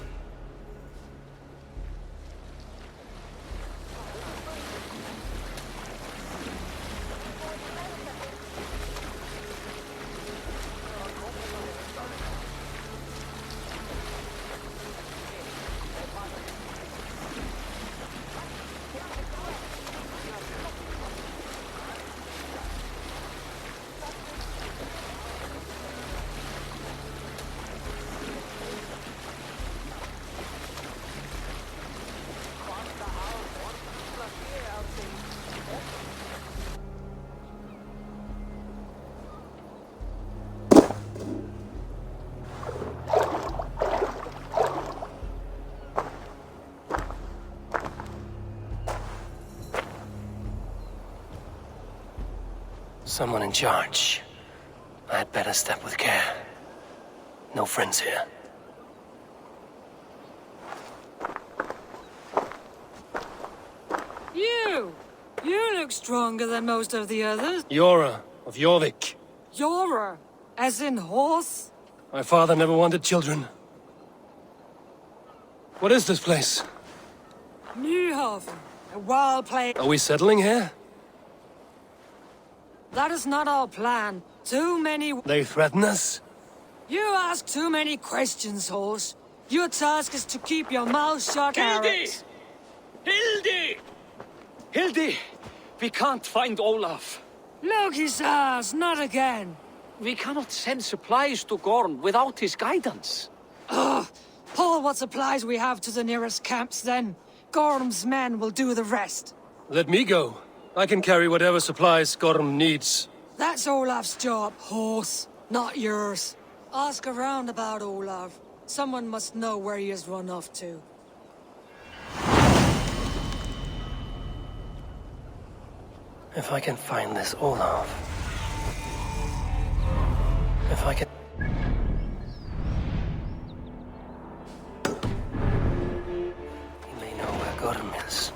Someone in charge. I had better step with care. No friends here. You look stronger than most of the others. Yora of Jorvik. Yora, as in horse? My father never wanted children. What is this place? Nyhaven, a wild place. Are we settling here? That is not our plan. Too many... They threaten us? You ask too many questions, horse. Your task is to keep your mouth shut, Hildi! Hildi! Hildi! We can't find Olaf. Look, he says, not again. We cannot send supplies to Gorm without his guidance. Ugh! Pull what supplies we have to the nearest camps, then. Gorm's men will do the rest. Let me go. I can carry whatever supplies Gorm needs. That's Olaf's job, horse, not yours. Ask around about Olaf. Someone must know where he has run off to. If I can find this Olaf... If I can... He may know where Gorm is.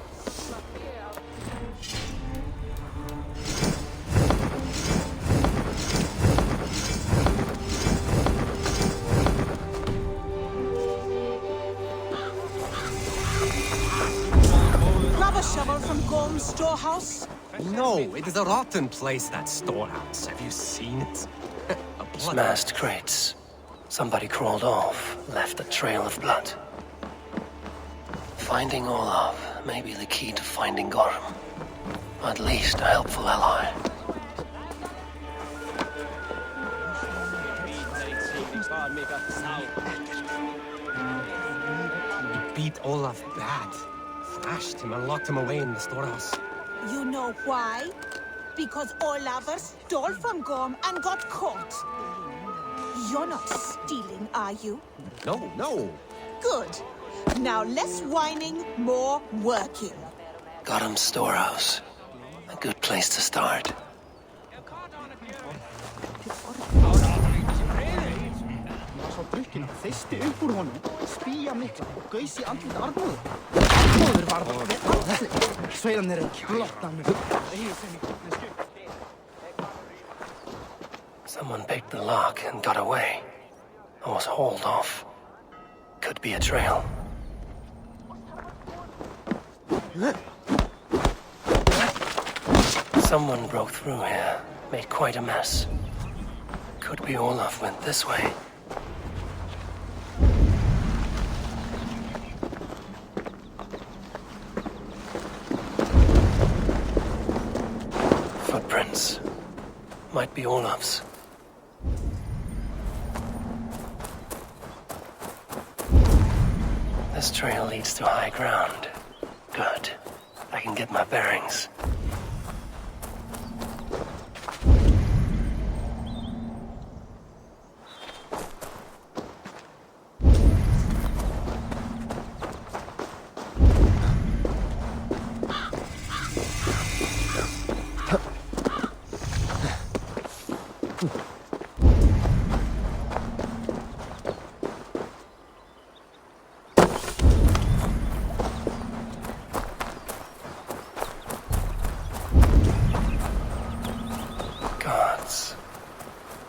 Grab a shovel from Gorm's storehouse. No, it is a rotten place, that storehouse. Have you seen it? Smashed crates. Somebody crawled off, left a trail of blood. Finding Olaf may be the key to finding Gorm. At least a helpful ally. We beat Olaf bad. Thrashed him and locked him away in the storehouse. You know why? Because Olafur stole from Gorm and got caught. You're not stealing, are you? No, no. Good. Now less whining, more working. Gorm's storehouse. A good place to start. Þeisti upp úr honum, spýja mikla og gaus í andlit Arnóður. Arnóður var þessi sveilanir blottan með Someone picked the lock and got away. I was hauled off. Could be a trail. Someone broke through here, made quite a mess. Could be Olaf went this way. Footprints. Might be Olaf's. This trail leads to high ground. Good. I can get my bearings.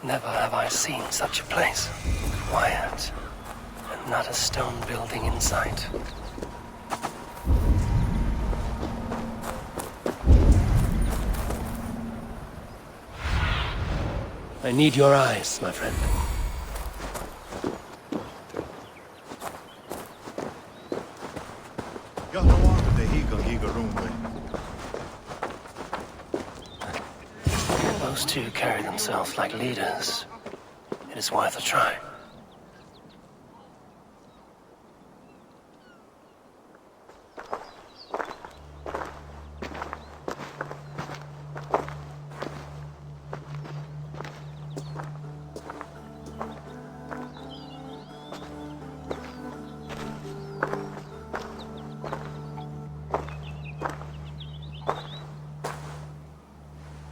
Never have I seen such a place. Quiet, and not a stone building in sight. I need your eyes, my friend. Those two carry themselves like leaders. It is worth a try.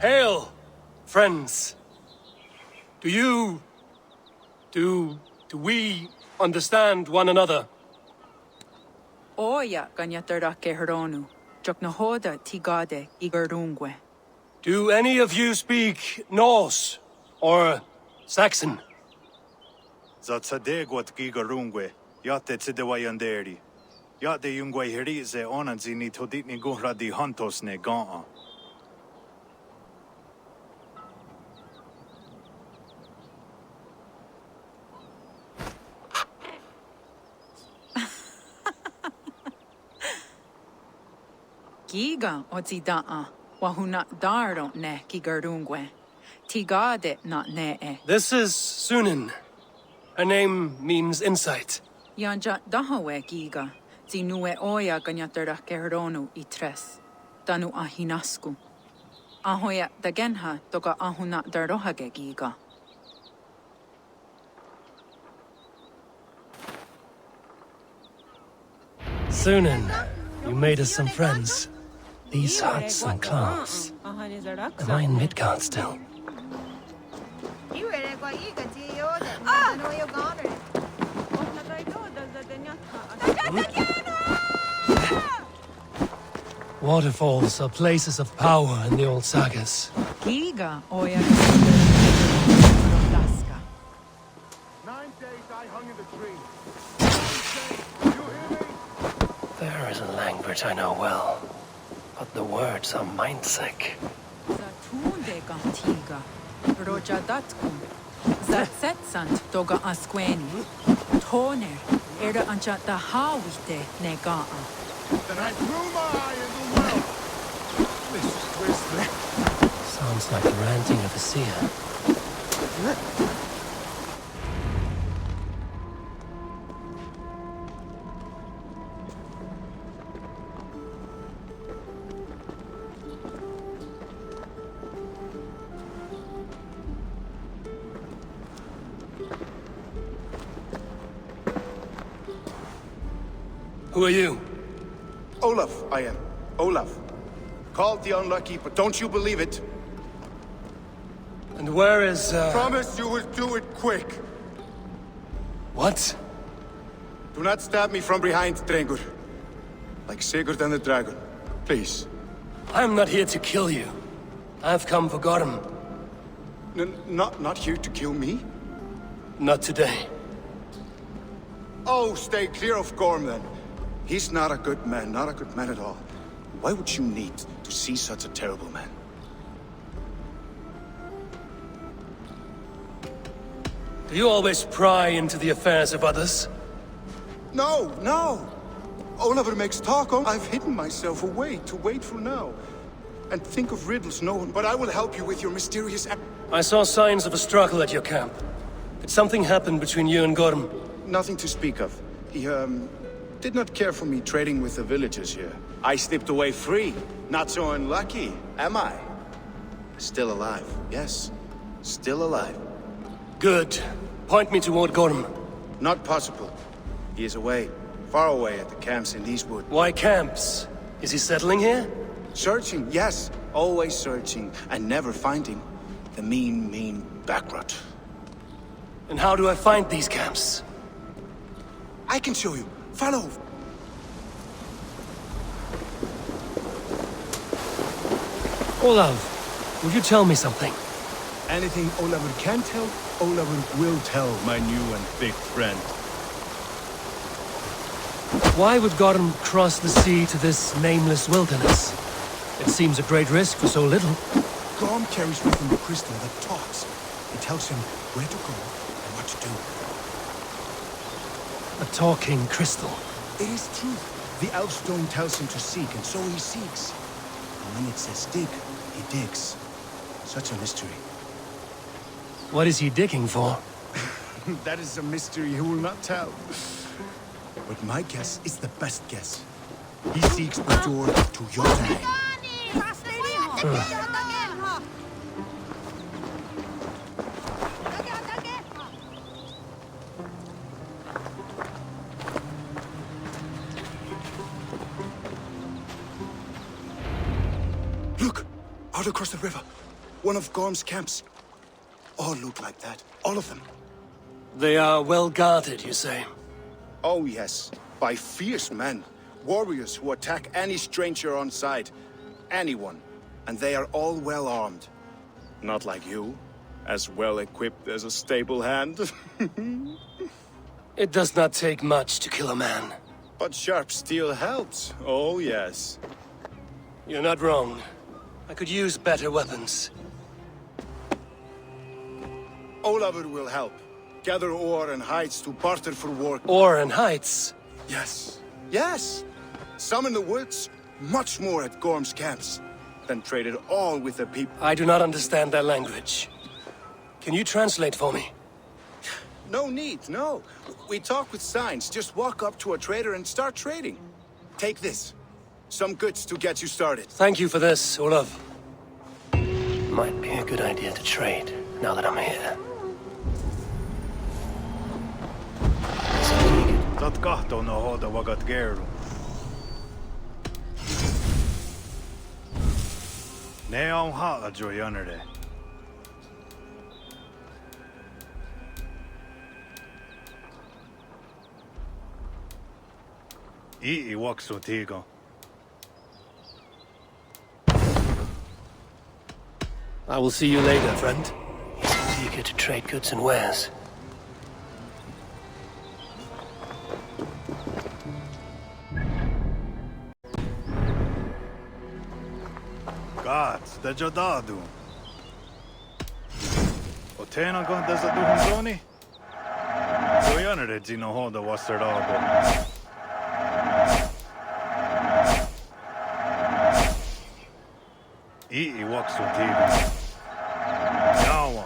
Hail, friends. Do we understand one another? Oya ganyatarda kehronu. Joknahoda tigade igarungwe. Do any of you speak Norse or Saxon? Zatsadegwat gigarungwe. Yate tsidewayanderi. Yate yungwe herize onanzini toditni guhradi hantos ne gaa. Giga ozidaa. Wahuna dardo ne kigarungwe. Tigade not ne. This is Sunan. Her name means insight. Yanja dahawe giga. Zinue oya ganyatarda kehronu itres. Danu ahinasku. Ahoya dagenha toga ahuna dardohage giga. Sunan, you made us some friends. These huts and clowns. Am I in Midgard still? Waterfalls are places of power in the old sagas. Giga oya. 9 days I hung in the tree. There is a language I know well, but the words are mind-sick. Zatunde gantiga. Rojadatkum. Zatsetsant doga asqueni. Toner. Erda ancha da hawite negaa. Then I threw my eye in the well. This is grisly. Sounds like the ranting of a seer. Who are you? Olaf, I am. Olaf. Called the Unlucky, but don't you believe it? And where is, Promise you will do it quick. What? Do not stab me from behind, Drengur. Like Sigurd and the Dragon. Please. I am not here to kill you. I have come for Gorm. Not here to kill me? Not today. Oh, stay clear of Gorm, then. He's not a good man at all. Why would you need to see such a terrible man? Do you always pry into the affairs of others? No, no! Oliver makes talk. I've hidden myself away to wait for now. And think of riddles no one... But I will help you with your mysterious... I saw signs of a struggle at your camp. Did something happen between you and Gorm? Nothing to speak of. He, did not care for me trading with the villagers here. I slipped away free. Not so unlucky, am I? Still alive, yes. Still alive. Good. Point me toward Gorm. Not possible. He is away. Far away at the camps in these woods. Why camps? Is he settling here? Searching, yes. Always searching, and never finding the mean backrot. And how do I find these camps? I can show you. Follow. Olaf, will you tell me something? Anything Oliver can tell, Oliver will tell my new and big friend. Why would Gorm cross the sea to this nameless wilderness? It seems a great risk for so little. Gorm carries with him a crystal that talks. It tells him where to go and what to do. A talking crystal. It is true. The Elfstone tells him to seek, and so he seeks. And when it says dig, he digs. Such a mystery. What is he digging for? That is a mystery he will not tell. But my guess is the best guess. He seeks the door to Jotunheim. Look! Out across the river. One of Gorm's camps. All look like that. All of them. They are well guarded, you say? Oh yes. By fierce men. Warriors who attack any stranger on sight. Anyone. And they are all well armed. Not like you. As well equipped as a stable hand. It does not take much to kill a man. But sharp steel helps. Oh yes. You're not wrong. I could use better weapons. Oliver will help. Gather ore and hides to barter for work. Ore and hides? Yes. Yes! Some in the woods, much more at Gorm's camps. Then traded all with the people. I do not understand their language. Can you translate for me? No need, no. We talk with signs. Just walk up to a trader and start trading. Take this. Some goods to get you started. Thank you for this, Olaf. Might be a good idea to trade, now that I'm here. Saat kahtoon hoota vakat Gerlu. Ne on haajo janere. I waksu tigo. I will see you later, friend. He seems eager to trade goods and wares. Kāds, taču tādu. O tēnā kohta tässä tuhun toni? Tuo janere siinä hoida vasta raapo. I waksu tiidu. Jawa.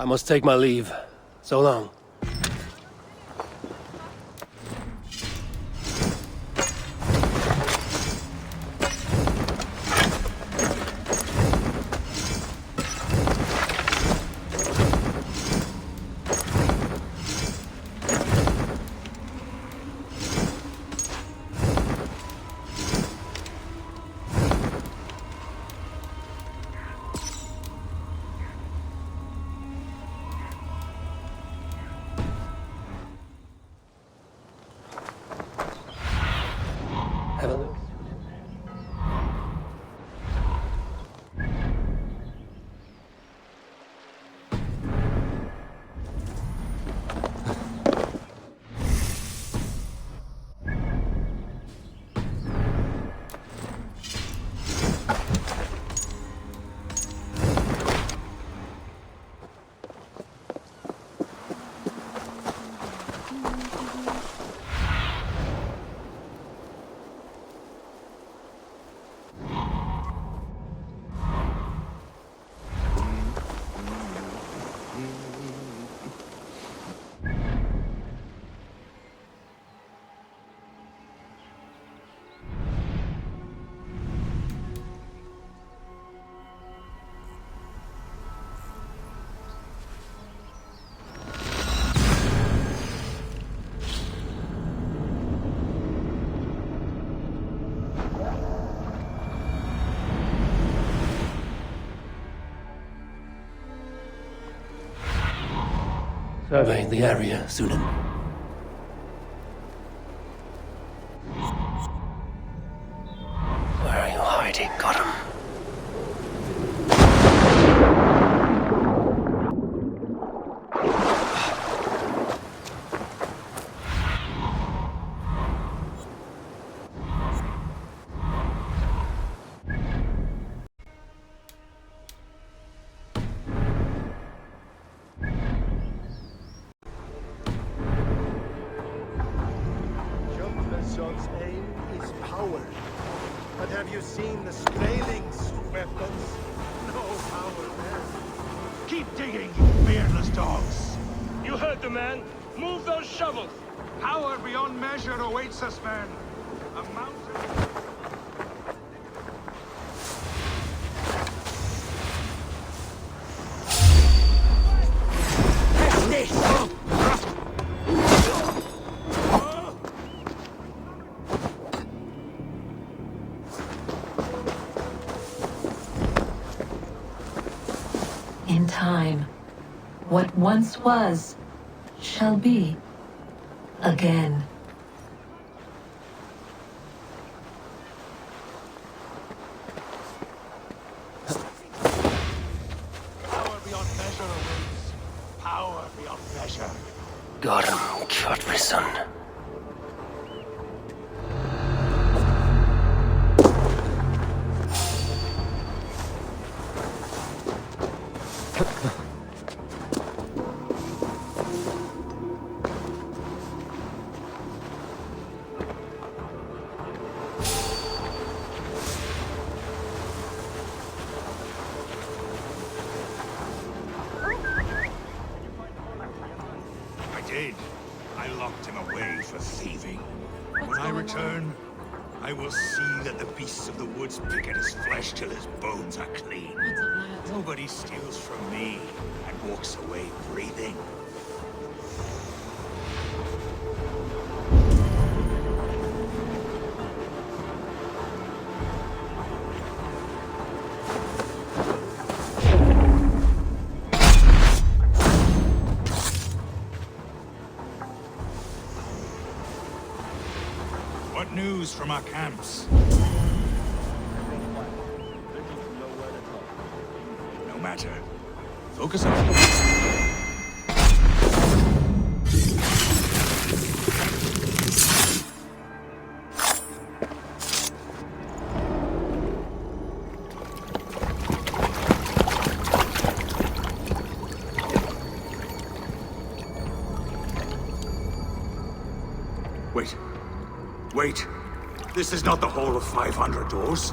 I must take my leave. So long. Survey the area, Sunan. Where are you hiding, Gotham? Jumper's aim is power. But have you seen the Straling's weapons? No power there. Keep digging, you beardless dogs. You heard the man. Move those shovels. Power beyond measure awaits us, men. A mountain... In time, what once was, shall be, again. Power beyond measure awaits. Power beyond measure. Gotham, Kjotve's son. I locked him away for thieving. When I return, I will see that the beasts of the woods pick at his flesh till his bones are clean. Nobody steals from me and walks away breathing. What news from our camps? No matter. Focus on... Wait. This is not the Hall of 500 Doors.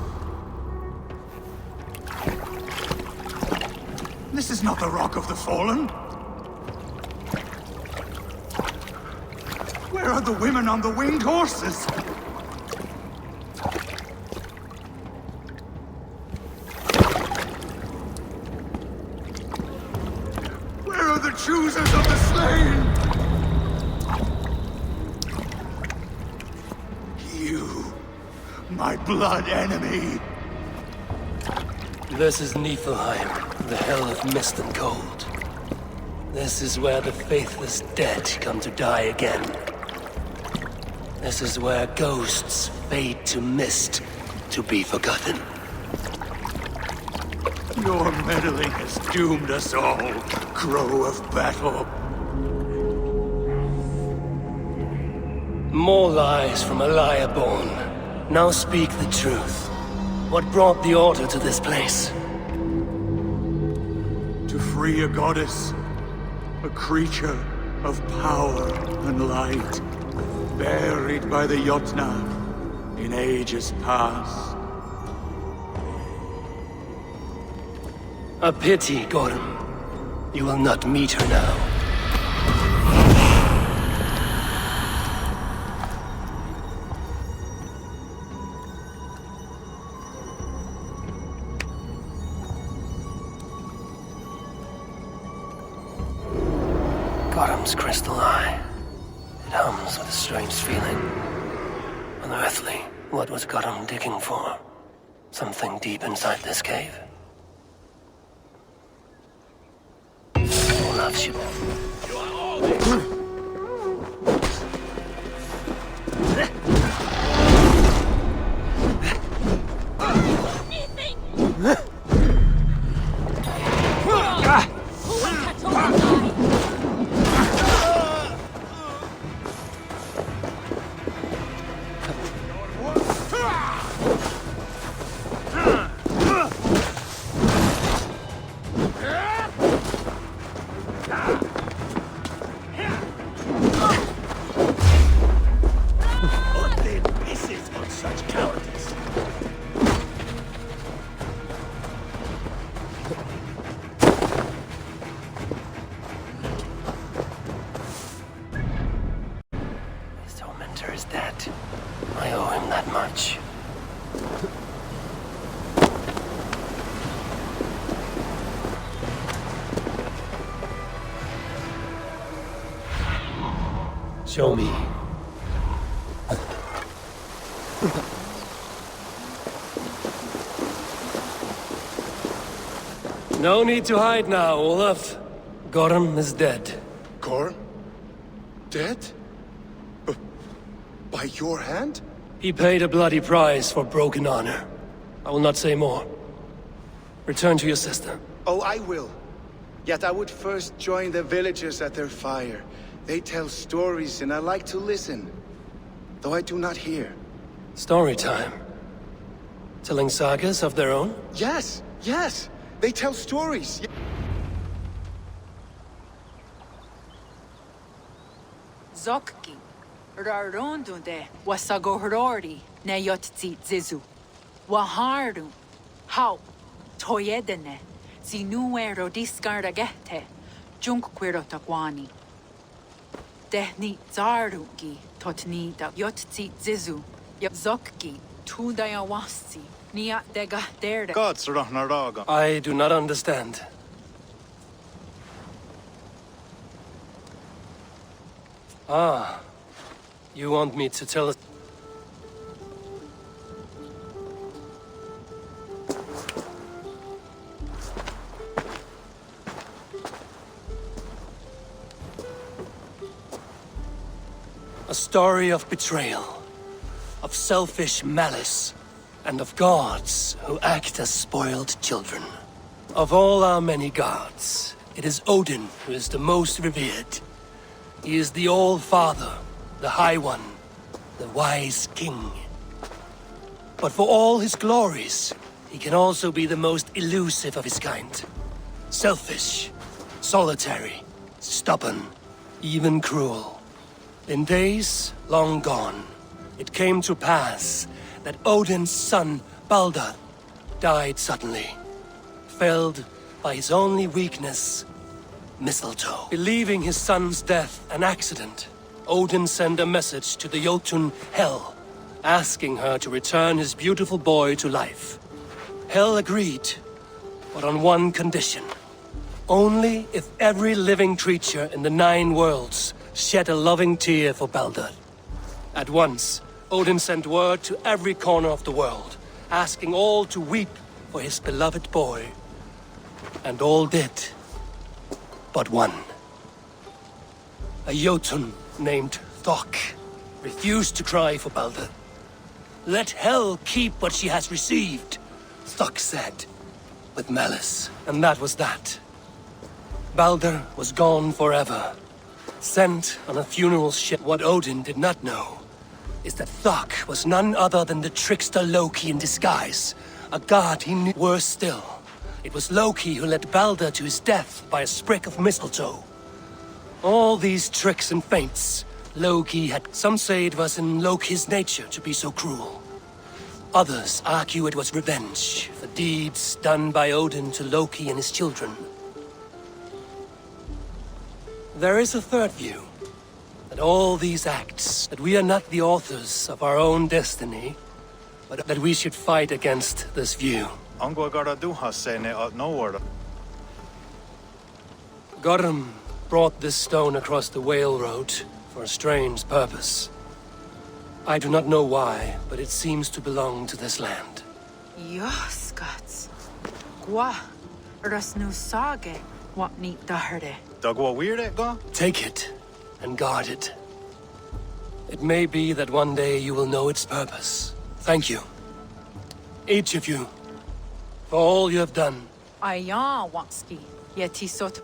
This is not the Rock of the Fallen. Where are the women on the winged horses? Where are the choosers of the slain? My blood enemy! This is Niflheim, the hell of mist and cold. This is where the faithless dead come to die again. This is where ghosts fade to mist, to be forgotten. Your meddling has doomed us all, crow of battle. More lies from a liar born. Now speak the truth. What brought the Order to this place? To free a goddess, a creature of power and light, buried by the Jotnar in ages past. A pity, Gorm. You will not meet her now. Gorm's crystal eye. It hums with a strange feeling. Unearthly. What was Gorm digging for? Something deep inside this cave. Olaf, you are all Is dead. I owe him that much. Show me. No need to hide now, Olaf. Gorum is dead. Gorm? Dead? By your hand? He paid a bloody price for broken honor. I will not say more. Return to your sister. Oh, I will. Yet I would first join the villagers at their fire. They tell stories and I like to listen. Though I do not hear. Story time. Telling sagas of their own? Yes, yes! They tell stories! Zokki. Rarondunde wasagohorori ne yotzi zizu. Waharu. How. Toyedene. Zinuero discarda gete. Junkquirotaquani. Dehni zarugi totni da yotzi zizu. Zokki. Tudayawasi. Nia dega derde. I do not understand. Ah. You want me to tell it? A story of betrayal, of selfish malice, and of gods who act as spoiled children. Of all our many gods, it is Odin who is the most revered. He is the All-Father, the High One, the Wise King. But for all his glories, he can also be the most elusive of his kind. Selfish, solitary, stubborn, even cruel. In days long gone, it came to pass that Odin's son, Baldur, died suddenly, felled by his only weakness, mistletoe. Believing his son's death an accident, Odin sent a message to the Jotun Hel, asking her to return his beautiful boy to life. Hel agreed, but on one condition. Only if every living creature in the 9 worlds shed a loving tear for Baldur. At once, Odin sent word to every corner of the world, asking all to weep for his beloved boy. And all did, but one. A Jotun named Thok refused to cry for Baldur. Let Hel keep what she has received, Thok said, with malice. And that was that. Baldur was gone forever, sent on a funeral ship. What Odin did not know is that Thok was none other than the trickster Loki in disguise, a god he knew. Worse still, it was Loki who led Baldur to his death by a sprig of mistletoe. All these tricks and feints, Loki had... Some say it was in Loki's nature to be so cruel. Others argue it was revenge for deeds done by Odin to Loki and his children. There is a third view, that all these acts, that we are not the authors of our own destiny, but that we should fight against this view. Gorum brought this stone across the Whale Road for a strange purpose. I do not know why, but it seems to belong to this land. Yoskats. Gwa. Rasnu sage. What neat daherde. Take it and guard it. It may be that one day you will know its purpose. Thank you, each of you, for all you have done. Ayan, Watski. Yeti sot.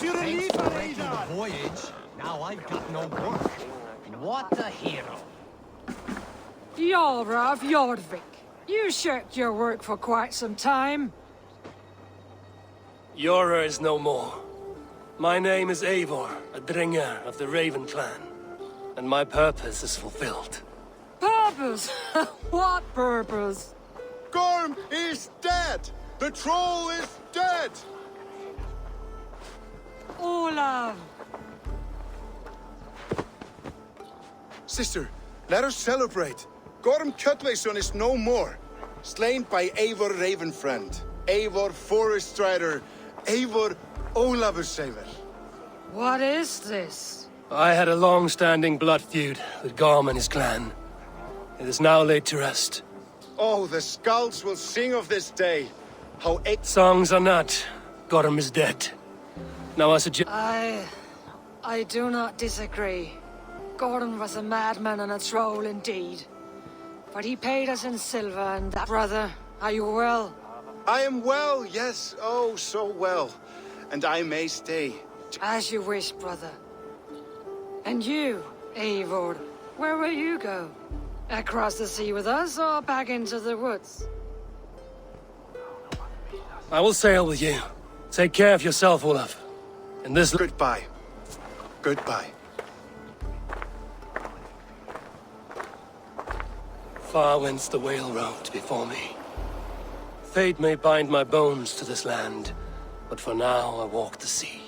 Thanks for making the voyage. Now I've got no work. What a hero. Jarl Jorvik, you shirked your work for quite some time. Yora is no more. My name is Eivor, a Dringer of the Raven clan. And my purpose is fulfilled. Purpose? What purpose? Gorm is dead! The troll is dead! Olav! Sister, let us celebrate. Gorm Kjötveson is no more. Slain by Eivor Ravenfriend, Eivor Forest Strider, Eivor Ólafursaver. What is this? I had a long-standing blood feud with Gorm and his clan. It is now laid to rest. Oh, the skulls will sing of this day. How songs are not. Gorm is dead. Now I suggest... I do not disagree. Gordon was a madman and a troll indeed. But he paid us in silver and that... Brother, are you well? I am well, yes. Oh, so well. And I may stay. As you wish, brother. And you, Eivor, where will you go? Across the sea with us or back into the woods? I will sail with you. Take care of yourself, Olaf. And this... Goodbye. Goodbye. Far wends the whale road before me. Fate may bind my bones to this land, but for now I walk the sea.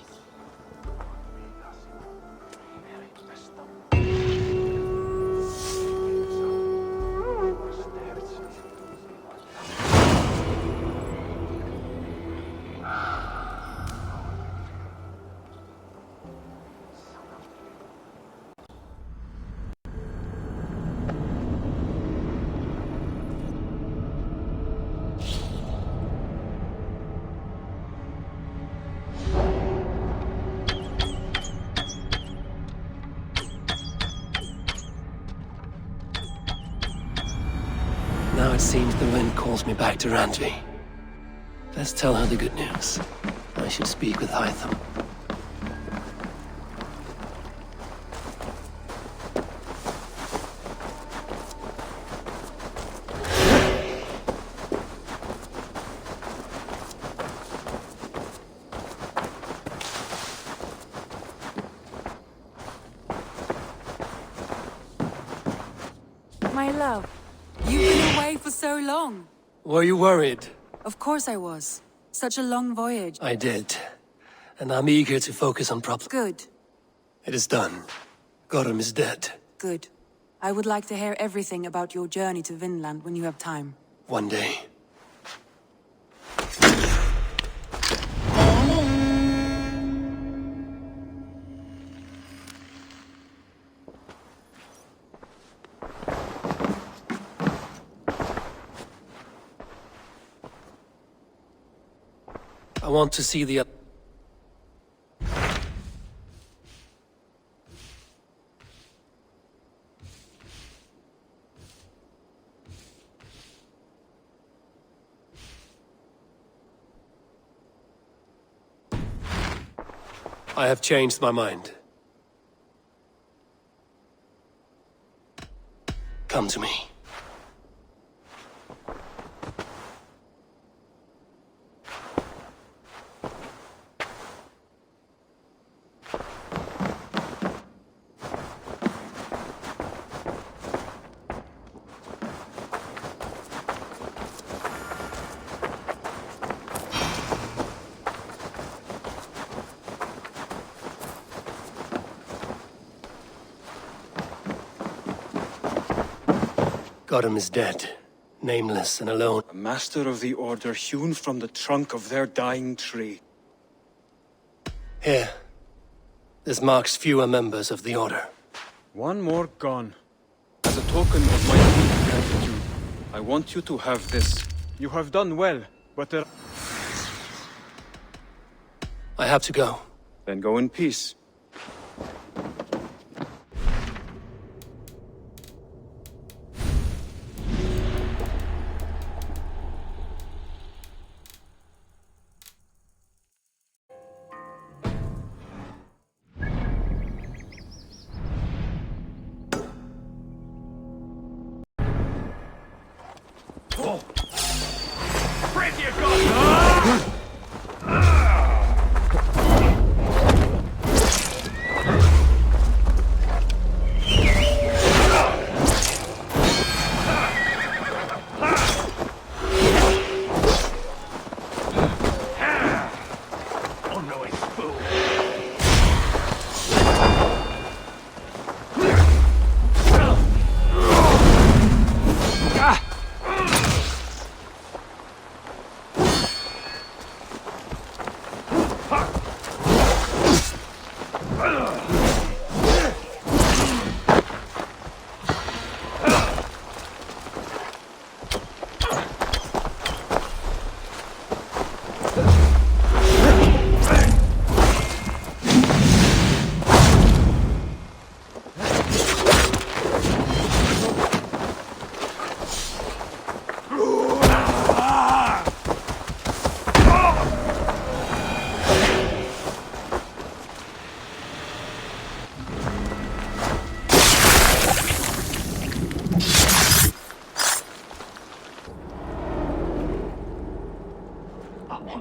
Now it seems the wind calls me back to Randvi. Let's tell her the good news. I should speak with Hytham. My love, you've been away for so long. Were you worried? Of course I was. Such a long voyage. I did. And I'm eager to focus on problems. Good. It is done. Gorm is dead. Good. I would like to hear everything about your journey to Vinland when you have time. One day. I want to see the... I have changed my mind. Come to me. Gorm is dead. nameless and alone. A master of the Order hewn from the trunk of their dying tree. Here. This marks fewer members of the Order. One more gone. As a token of my deep gratitude, I want you to have this. You have done well, but there... I have to go. Then go in peace.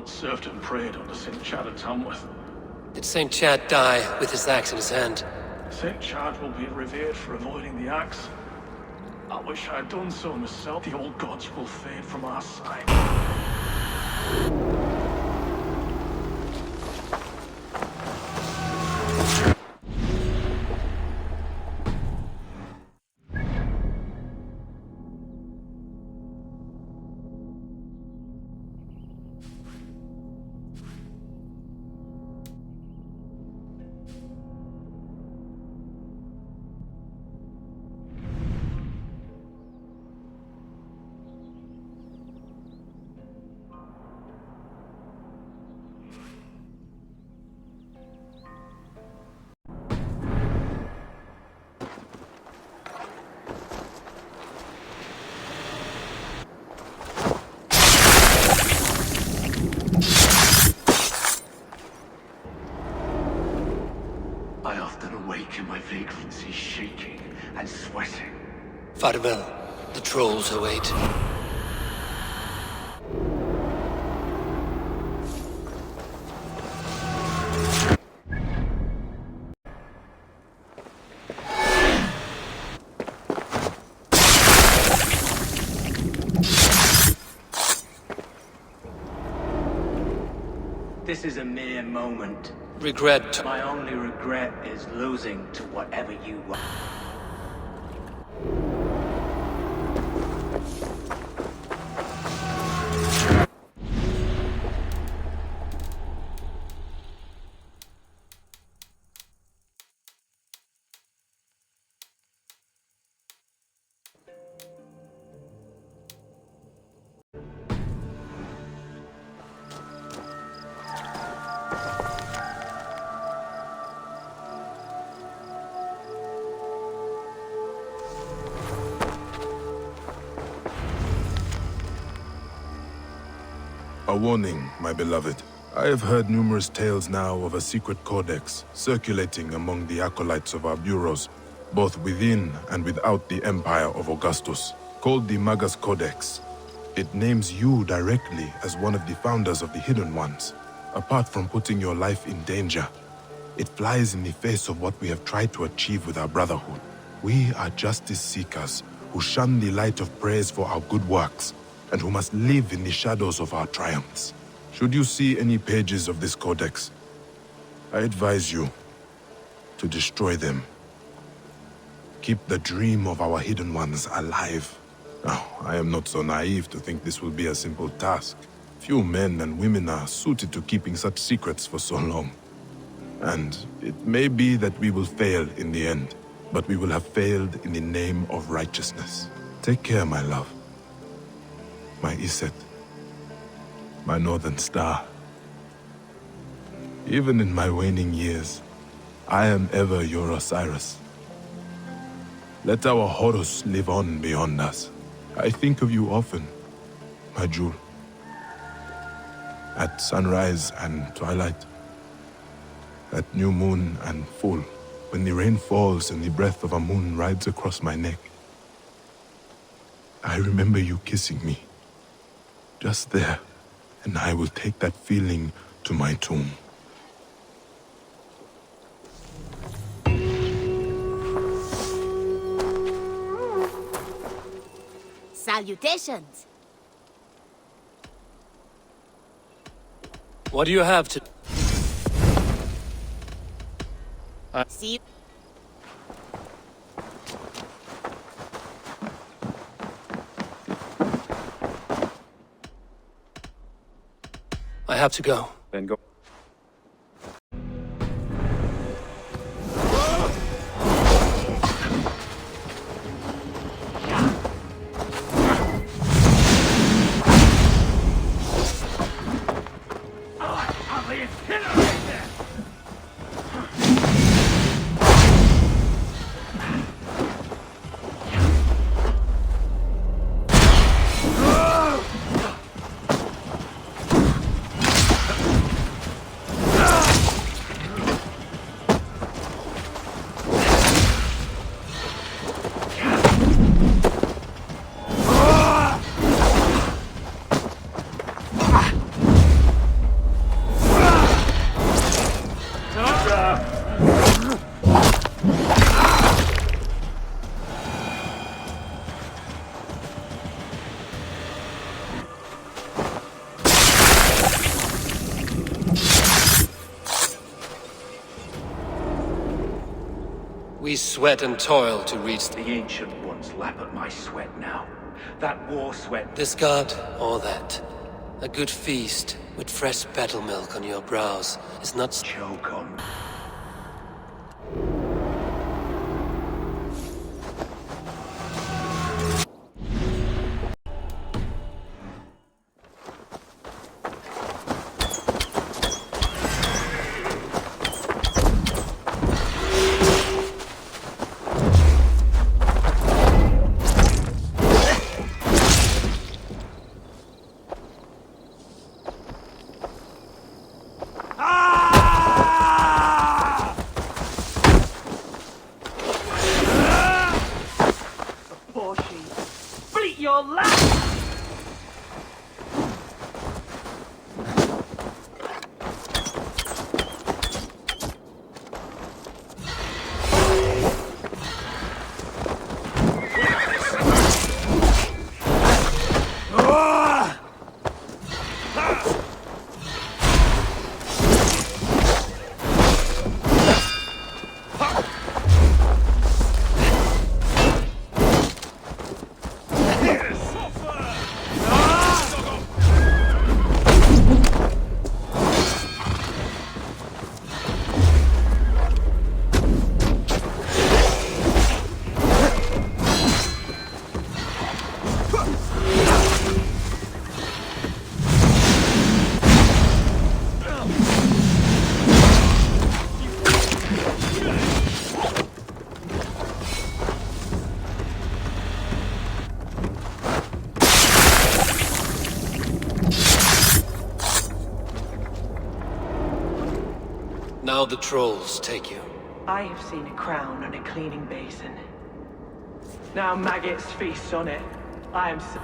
Served and prayed under St. Chad at Tamworth. Did St. Chad die with his axe in his hand? St. Chad will be revered for avoiding the axe. I wish I had done so myself. The old gods will fade from our side. In my vagrancy, shaking and sweating. Farewell. The trolls await. This is a mere moment. Regret. My only regret is losing to whatever you want. A warning, my beloved. I have heard numerous tales now of a secret codex circulating among the acolytes of our bureaus, both within and without the Empire of Augustus, called the Magus Codex. It names you directly as one of the founders of the Hidden Ones. Apart from putting your life in danger, it flies in the face of what we have tried to achieve with our brotherhood. We are justice seekers who shun the light of praise for our good works, and who must live in the shadows of our triumphs. Should you see any pages of this codex, I advise you to destroy them. Keep the dream of our Hidden Ones alive. Now, I am not so naive to think this will be a simple task. Few men and women are suited to keeping such secrets for so long. And it may be that we will fail in the end, but we will have failed in the name of righteousness. Take care, my love. My Iset. My northern star. Even in my waning years, I am ever your Osiris. Let our Horus live on beyond us. I think of you often, my jewel. At sunrise and twilight. At new moon and full, when the rain falls and the breath of a moon rides across my neck. I remember you kissing me. Just there, and I will take that feeling to my tomb. Salutations! What do you have to... See you. I have to go. Then go. We sweat and toil to reach The ancient ones lap at my sweat now. That war sweat. Discard all that. A good feast with fresh battle milk on your brows is not... Choke on. Fleet your last! Now the trolls take you. I have seen a crown on a cleaning basin. Now maggots feast on it. I am so...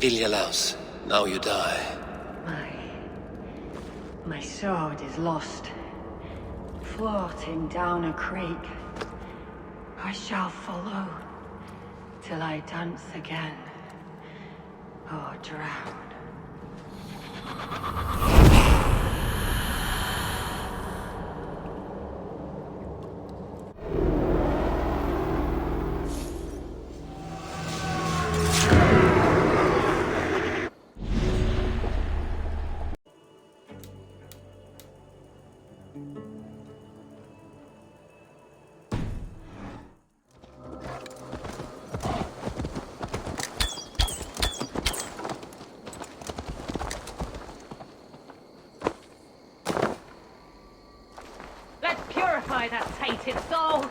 Viljalaus, now you die. My sword is lost. Floating down a creek. I shall follow till I dance again or drown. Let's purify that tainted soul!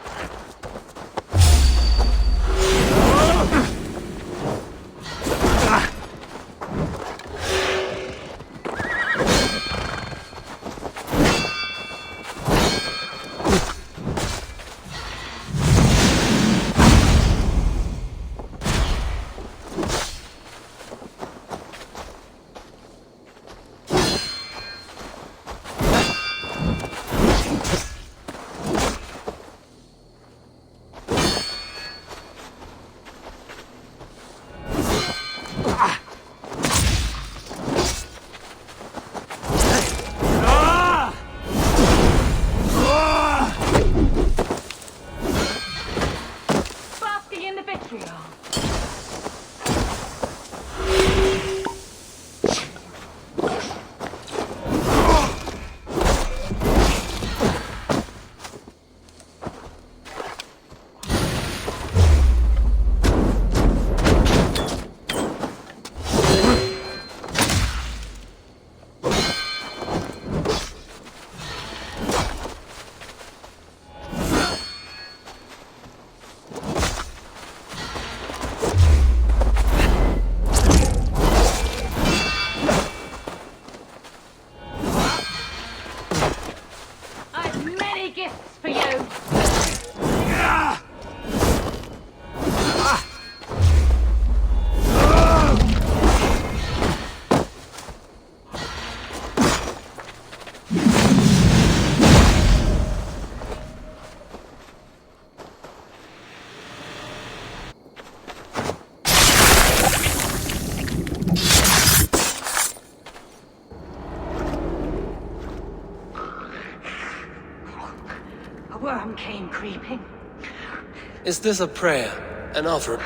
Basking in the vitriol. I've many gifts for you. A worm came creeping. Is this a prayer? An offer?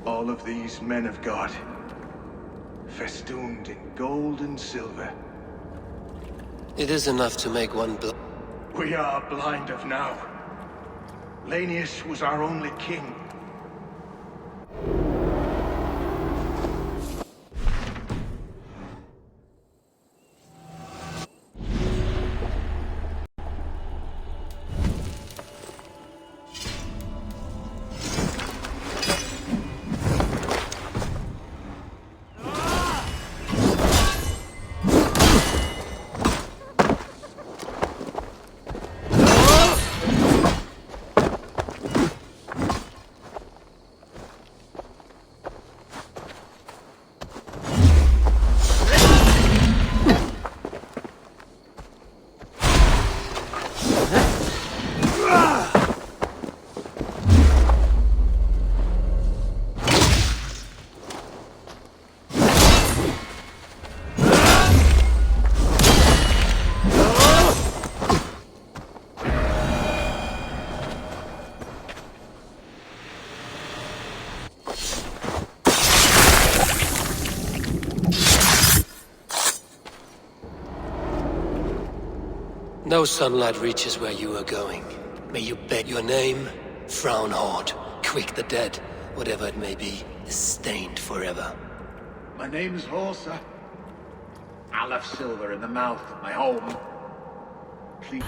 All of these men of God, festooned in gold and silver. It is enough to make one We are blind of now. Lanius was our only king. No sunlight reaches where you are going. May you beg your name, frown hard, quick the dead, whatever it may be, is stained forever. My name's Horsa. I left Silver in the mouth of my home. Please.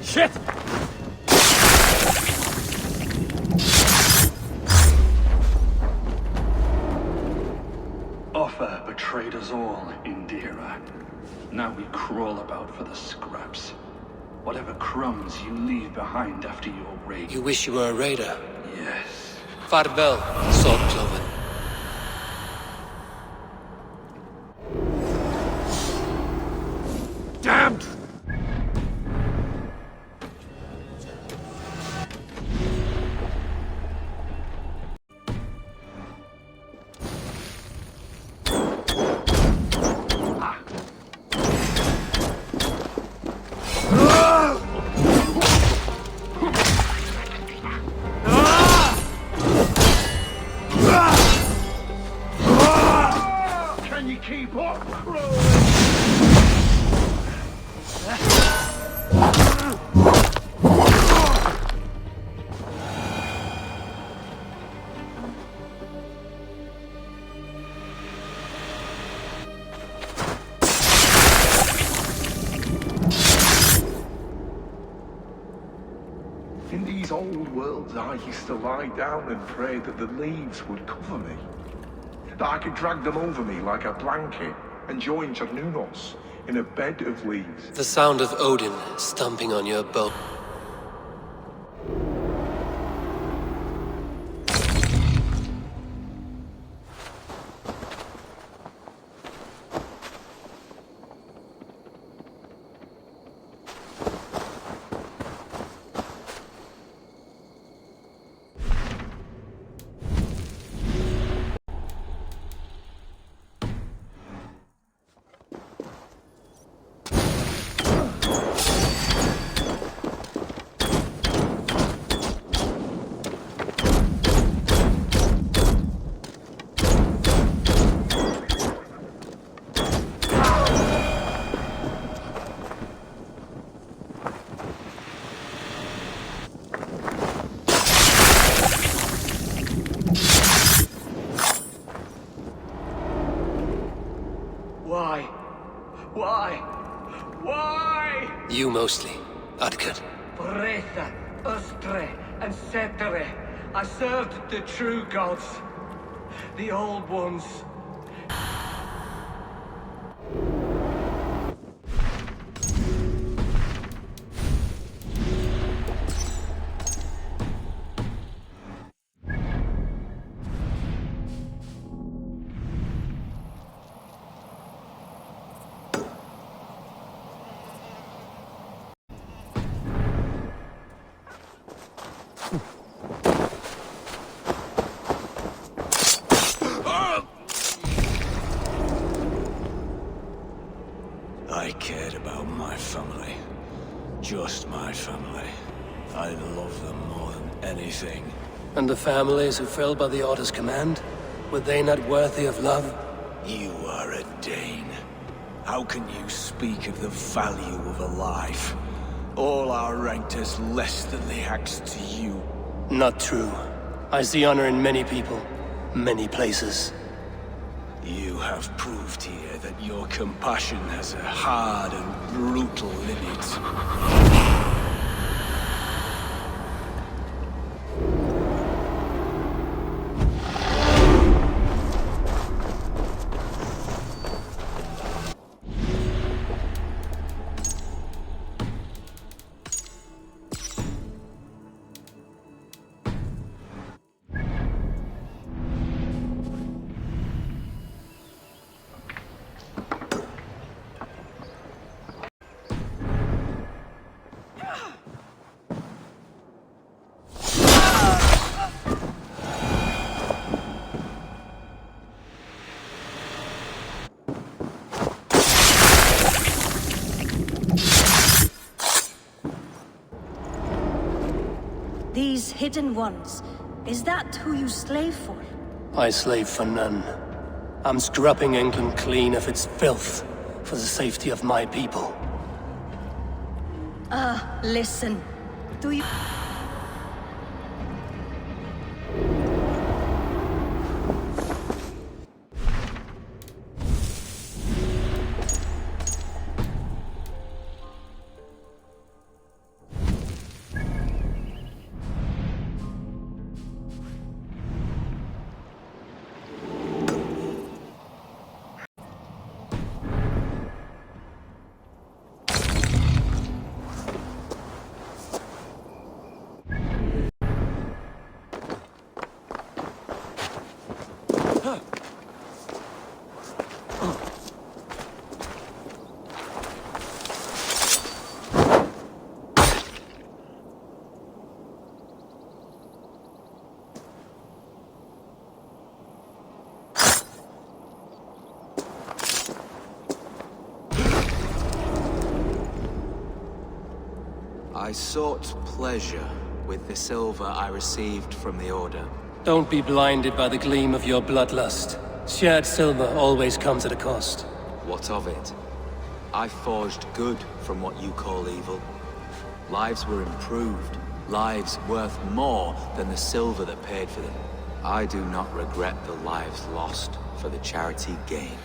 Shit! Offa betrayed us all, Indira. Now we crawl about for the scraps. Whatever crumbs you leave behind after your raid. You wish you were a raider? Yes. Farvel, Sword Cloven. Damned! Can you keep up, Crow? In these old worlds, I used to lie down and pray that the leaves would cover me. That I could drag them over me like a blanket and join Cernunos in a bed of leaves. The sound of Odin stomping on your boat. Why? Why? Why? You mostly, Adkad. Bretha, Ustre, and Setere. I served the true gods. The old ones. I cared about my family. Just my family. I love them more than anything. And the families who fell by the Order's command? Were they not worthy of love? You are a Dane. How can you speak of the value of a life? All are ranked as less than the axe to you. Not true. I see honor in many people, many places. You have proved here that your compassion has a hard and brutal limit. These hidden ones, is that who you slave for? I slave for none. I'm scrubbing England clean of its filth for the safety of my people. Listen. Do you... I sought pleasure with the silver I received from the Order. Don't be blinded by the gleam of your bloodlust. Shared silver always comes at a cost. What of it? I forged good from what you call evil. Lives were improved. Lives worth more than the silver that paid for them. I do not regret the lives lost for the charity gained.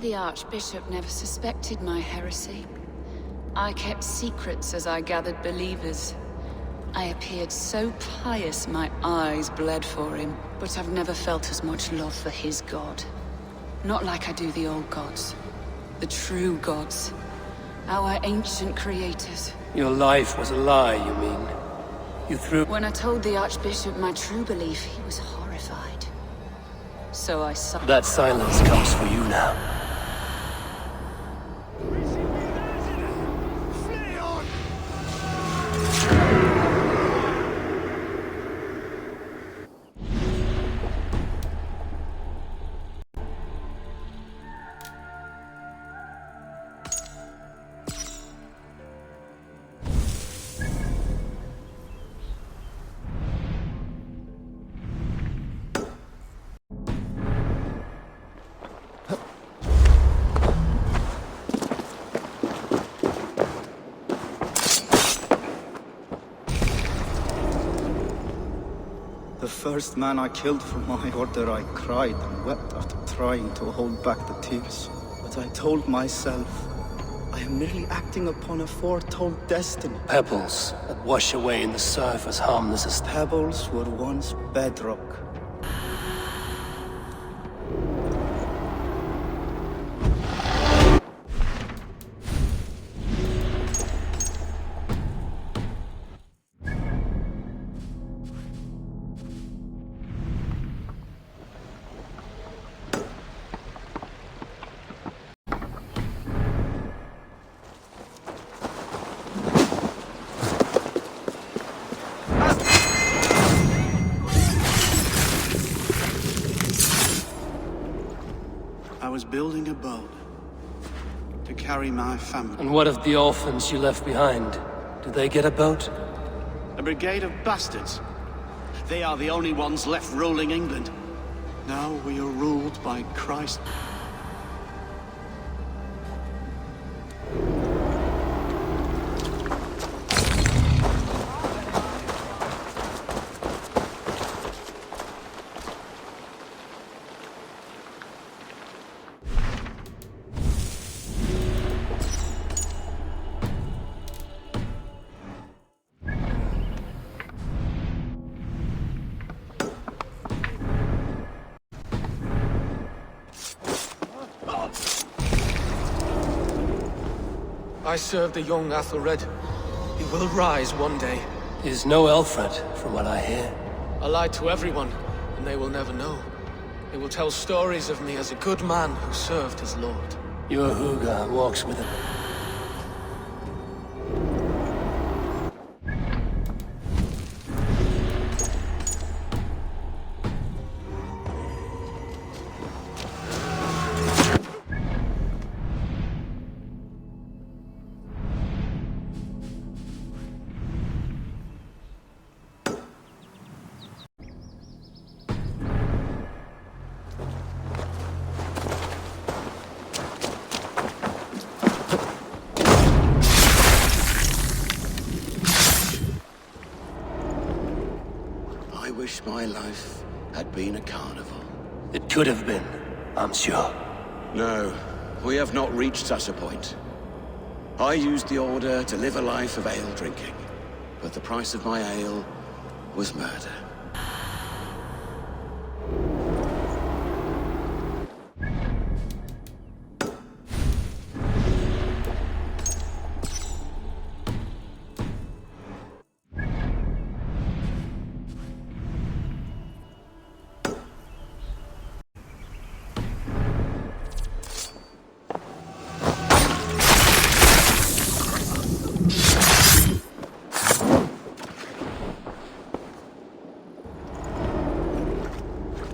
The Archbishop never suspected my heresy. I kept secrets as I gathered believers. I appeared so pious my eyes bled for him, but I've never felt as much love for his god. Not like I do the old gods. The true gods. Our ancient creators. Your life was a lie, you mean? You threw... When I told the Archbishop my true belief, he was horrified. So I... That silence comes for you now. The first man I killed for my order, I cried and wept after trying to hold back the tears. But I told myself, I am merely acting upon a foretold destiny. Pebbles that wash away in the surf as harmless as... Pebbles were once bedrock. I was building a boat to carry my family. And what of the orphans you left behind? Did they get a boat? A brigade of bastards. They are the only ones left ruling England. Now we are ruled by Christ. I serve the young Athelred. He will rise one day. He's no Alfred, from what I hear. I lied to everyone, and they will never know. They will tell stories of me as a good man who served his lord. Your Huga walks with him. I wish my life had been a carnival. It could have been, I'm sure. No, we have not reached such a point. I used the order to live a life of ale drinking, but the price of my ale was murder.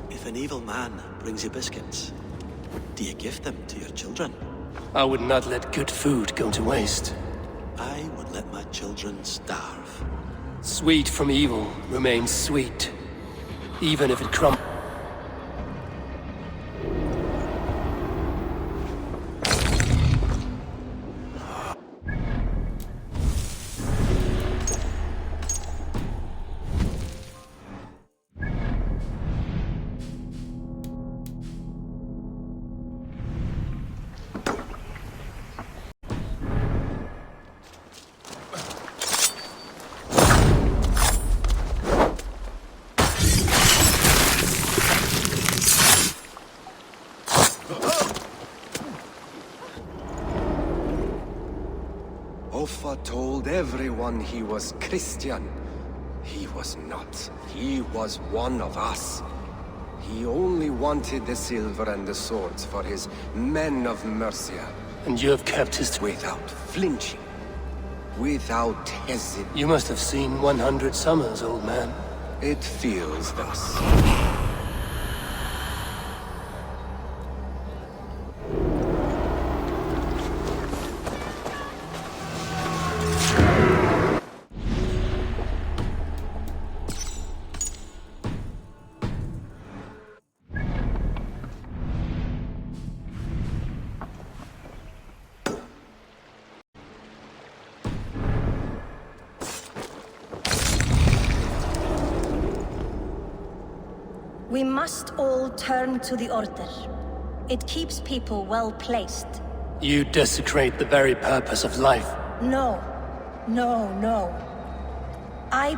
If an evil man brings you biscuits, do you give them to your children? I would not let good food go to waste. I would let my children starve. Sweet from evil remains sweet, even if it crumbles. Offa told everyone he was Christian. He was not. He was one of us. He only wanted the silver and the swords for his men of Mercia. And you have kept his... Without flinching. Without hesitation. You must have seen 100 summers, old man. It feels thus. We must all turn to the Order. It keeps people well placed. You desecrate the very purpose of life. No. No, no. I...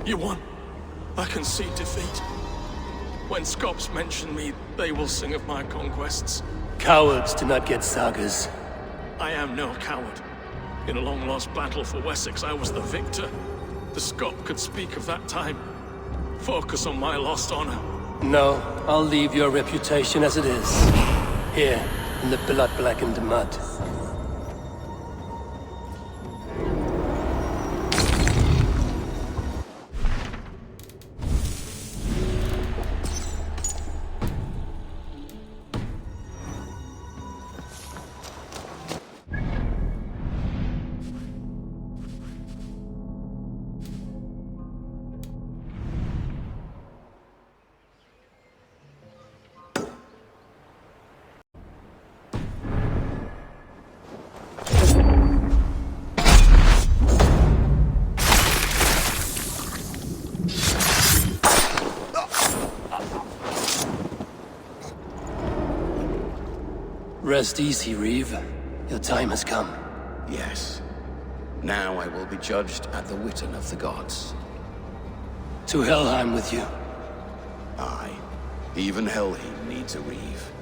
You won. I concede defeat. When Scops mention me, they will sing of my conquests. Cowards do not get sagas. I am no coward. In a long-lost battle for Wessex, I was the victor. The Scop could speak of that time. Focus on my lost honor. No, I'll leave your reputation as it is. Here, in the blood-blackened mud. Rest easy, Reeve. Your time has come. Yes. Now I will be judged at the Witten of the gods. To Helheim with you. Aye. Even Helheim needs a Reeve.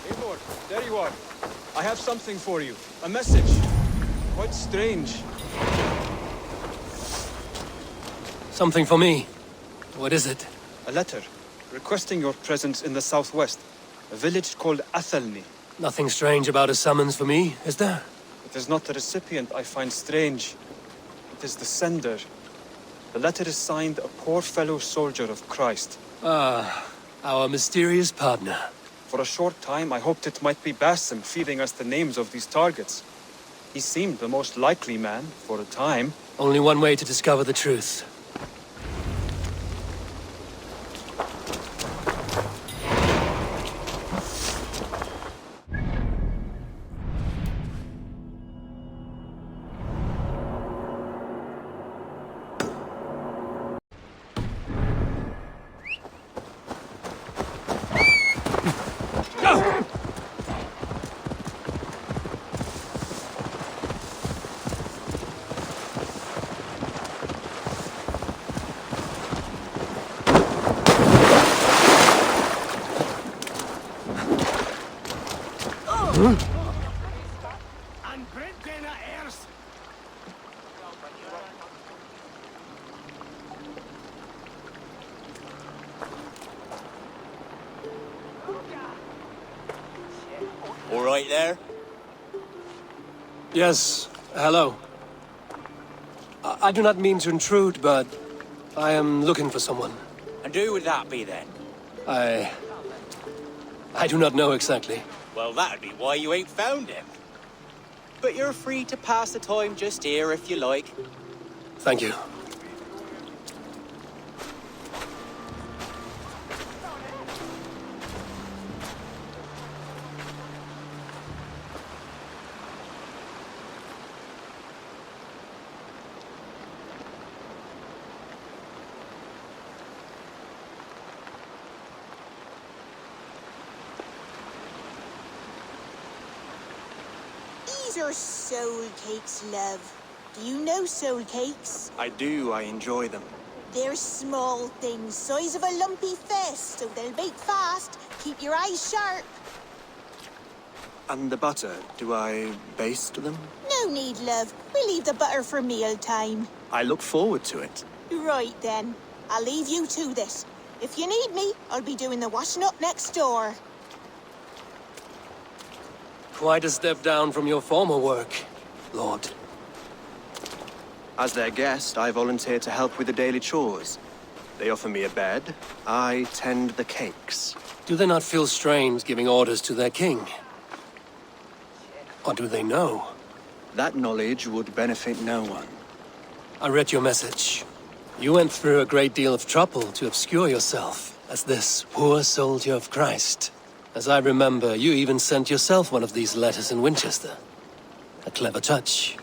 Eivor, there you are. I have something for you. A message. Quite strange. Something for me. What is it? A letter, requesting your presence in the southwest. A village called Athelney. Nothing strange about a summons for me, is there? It is not the recipient I find strange. It is the sender. The letter is signed a poor fellow soldier of Christ. Ah, our mysterious partner. For a short time, I hoped it might be Basim feeding us the names of these targets. He seemed the most likely man, for a time. Only one way to discover the truth. All right there? Yes, hello. I do not mean to intrude, but I am looking for someone. And who would that be then? I do not know exactly. Well, that'd be why you ain't found him. But you're free to pass the time just here if you like. Thank you. These are soul cakes, love. Do you know soul cakes? I do. I enjoy them. They're small things, size of a lumpy fist, so they'll bake fast. Keep your eyes sharp. And the butter, do I baste them? No need, love. We'll leave the butter for meal time. I look forward to it. Right then. I'll leave you to this. If you need me, I'll be doing the washing up next door. Quite a step down from your former work, Lord. As their guest, I volunteer to help with the daily chores. They offer me a bed. I tend the cakes. Do they not feel strange giving orders to their king? Or do they know? That knowledge would benefit no one. I read your message. You went through a great deal of trouble to obscure yourself as this poor soldier of Christ. As I remember, you even sent yourself one of these letters in Winchester. A clever touch.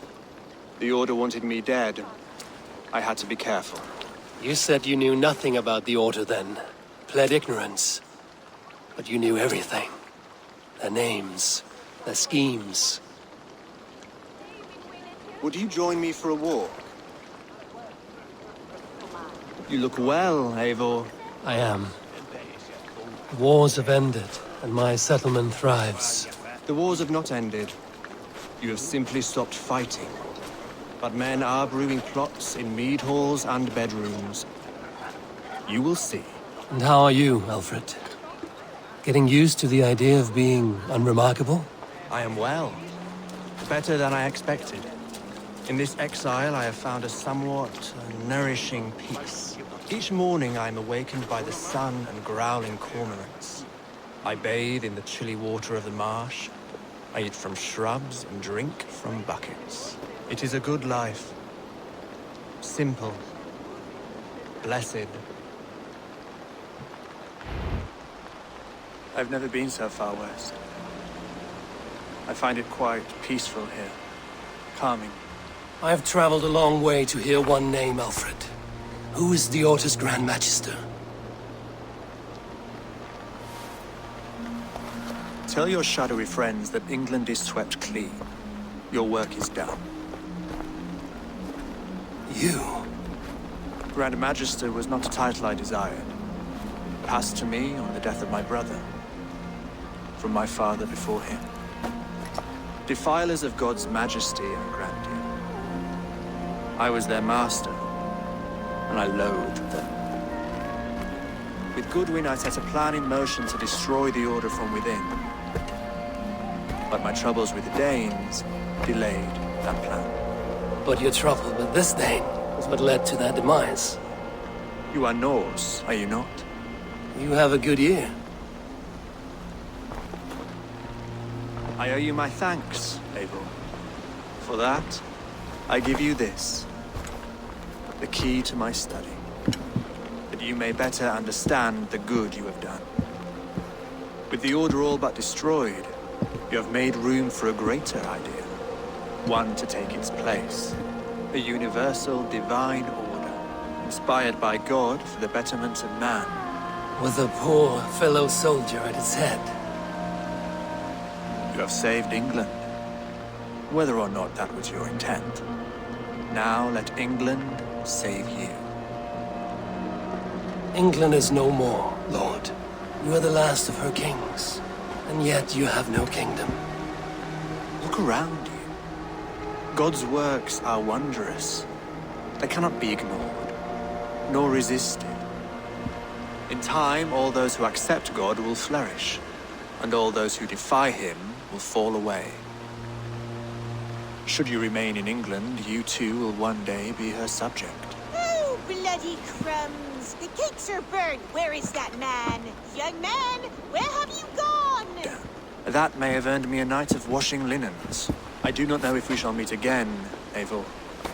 The Order wanted me dead. I had to be careful. You said you knew nothing about the Order then. Pled ignorance. But you knew everything. Their names, their schemes. Would you join me for a walk? You look well, Eivor. I am. Wars have ended, and my settlement thrives. The wars have not ended. You have simply stopped fighting. But men are brewing plots in mead halls and bedrooms. You will see. And how are you, Alfred? Getting used to the idea of being unremarkable? I am well. Better than I expected. In this exile, I have found a somewhat nourishing peace. Each morning I am awakened by the sun and growling cormorants. I bathe in the chilly water of the marsh. I eat from shrubs and drink from buckets. It is a good life. Simple. Blessed. I've never been so far west. I find it quite peaceful here. Calming. I have traveled a long way to hear one name, Alfred. Who is the Orta's Grand Magister? Tell your shadowy friends that England is swept clean. Your work is done. You? Grand Magister was not a title I desired. Passed to me on the death of my brother. From my father before him. Defilers of God's majesty and grandeur. I was their master, and I loathed them. With Goodwin, I set a plan in motion to destroy the Order from within. But my troubles with the Danes delayed that plan. But your trouble with this Dane was what led to their demise. You are Norse, are you not? You have a good ear. I owe you my thanks, Abel. For that, I give you this. The key to my study. That you may better understand the good you have done. With the Order all but destroyed, you have made room for a greater idea. One to take its place. A universal divine order, inspired by God for the betterment of man. With a poor fellow soldier at its head. You have saved England, whether or not that was your intent. Now let England save you. England is no more, Lord. You are the last of her kings, and yet you have no kingdom. Look around you. God's works are wondrous. They cannot be ignored, nor resisted. In time, all those who accept God will flourish, and all those who defy him will fall away. Should you remain in England, you too will one day be her subject. Oh, bloody crumbs! The cakes are burned. Where is that man? Young man, where have you gone? That may have earned me a night of washing linens. I do not know if we shall meet again, Eivor.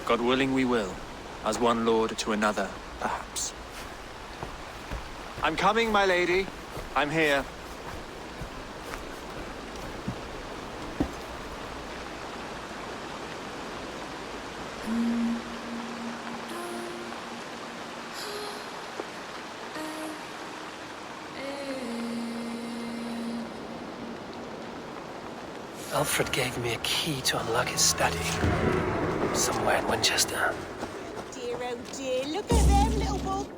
God willing we will. As one lord to another, perhaps. I'm coming, my lady. I'm here. Alfred gave me a key to unlock his study. Somewhere in Winchester. Dear, oh dear, look at them little bugs.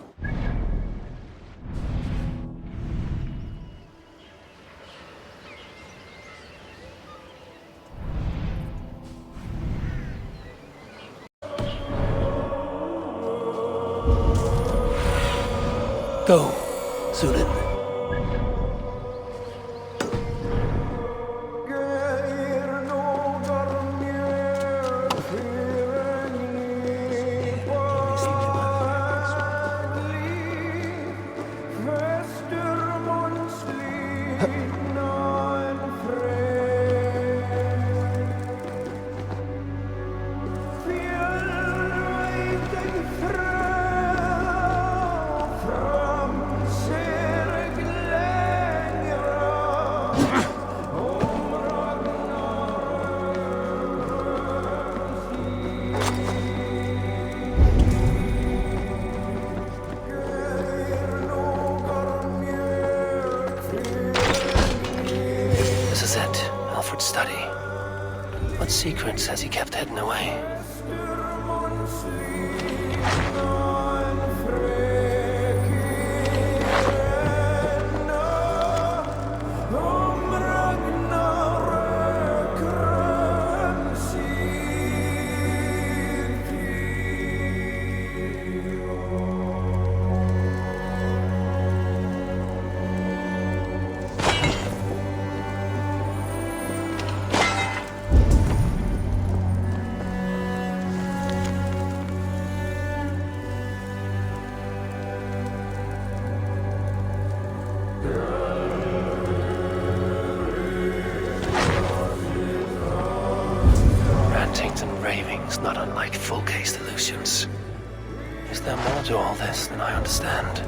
Go, Zulin. Study. What secrets has he kept hidden away? It's not unlike full-case illusions. Is there more to all this than I understand?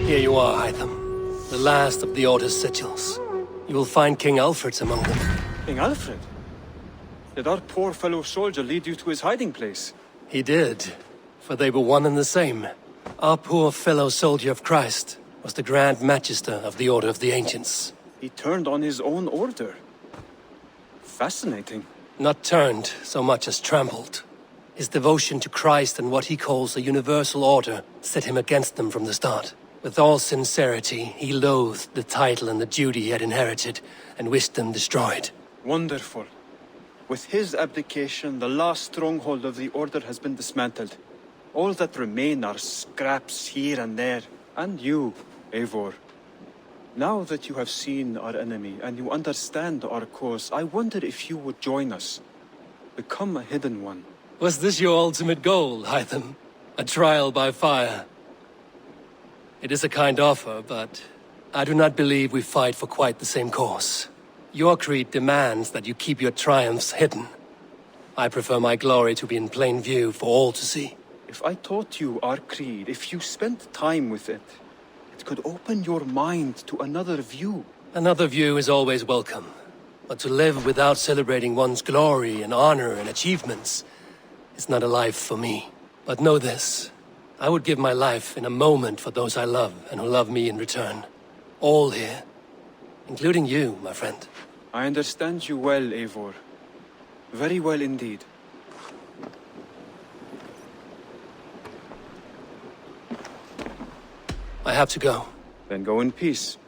Here you are, Hytham. The last of the Order's sigils. You will find King Alfred's among them. King Alfred? Did our poor fellow soldier lead you to his hiding place? He did, for they were one and the same. Our poor fellow soldier of Christ was the Grand Magister of the Order of the Ancients. He turned on his own order. Fascinating. Not turned so much as trampled. His devotion to Christ and what he calls a universal order set him against them from the start. With all sincerity, he loathed the title and the duty he had inherited, and wished them destroyed. Wonderful. With his abdication, the last stronghold of the Order has been dismantled. All that remain are scraps here and there. And you, Eivor. Now that you have seen our enemy, and you understand our cause, I wonder if you would join us. Become a hidden one. Was this your ultimate goal, Hytham? A trial by fire? It is a kind offer, but I do not believe we fight for quite the same cause. Your creed demands that you keep your triumphs hidden. I prefer my glory to be in plain view for all to see. If I taught you our creed, if you spent time with it, it could open your mind to another view. Another view is always welcome. But to live without celebrating one's glory and honor and achievements is not a life for me. But know this. I would give my life in a moment for those I love and who love me in return. All here. Including you, my friend. I understand you well, Eivor. Very well indeed. I have to go. Then go in peace.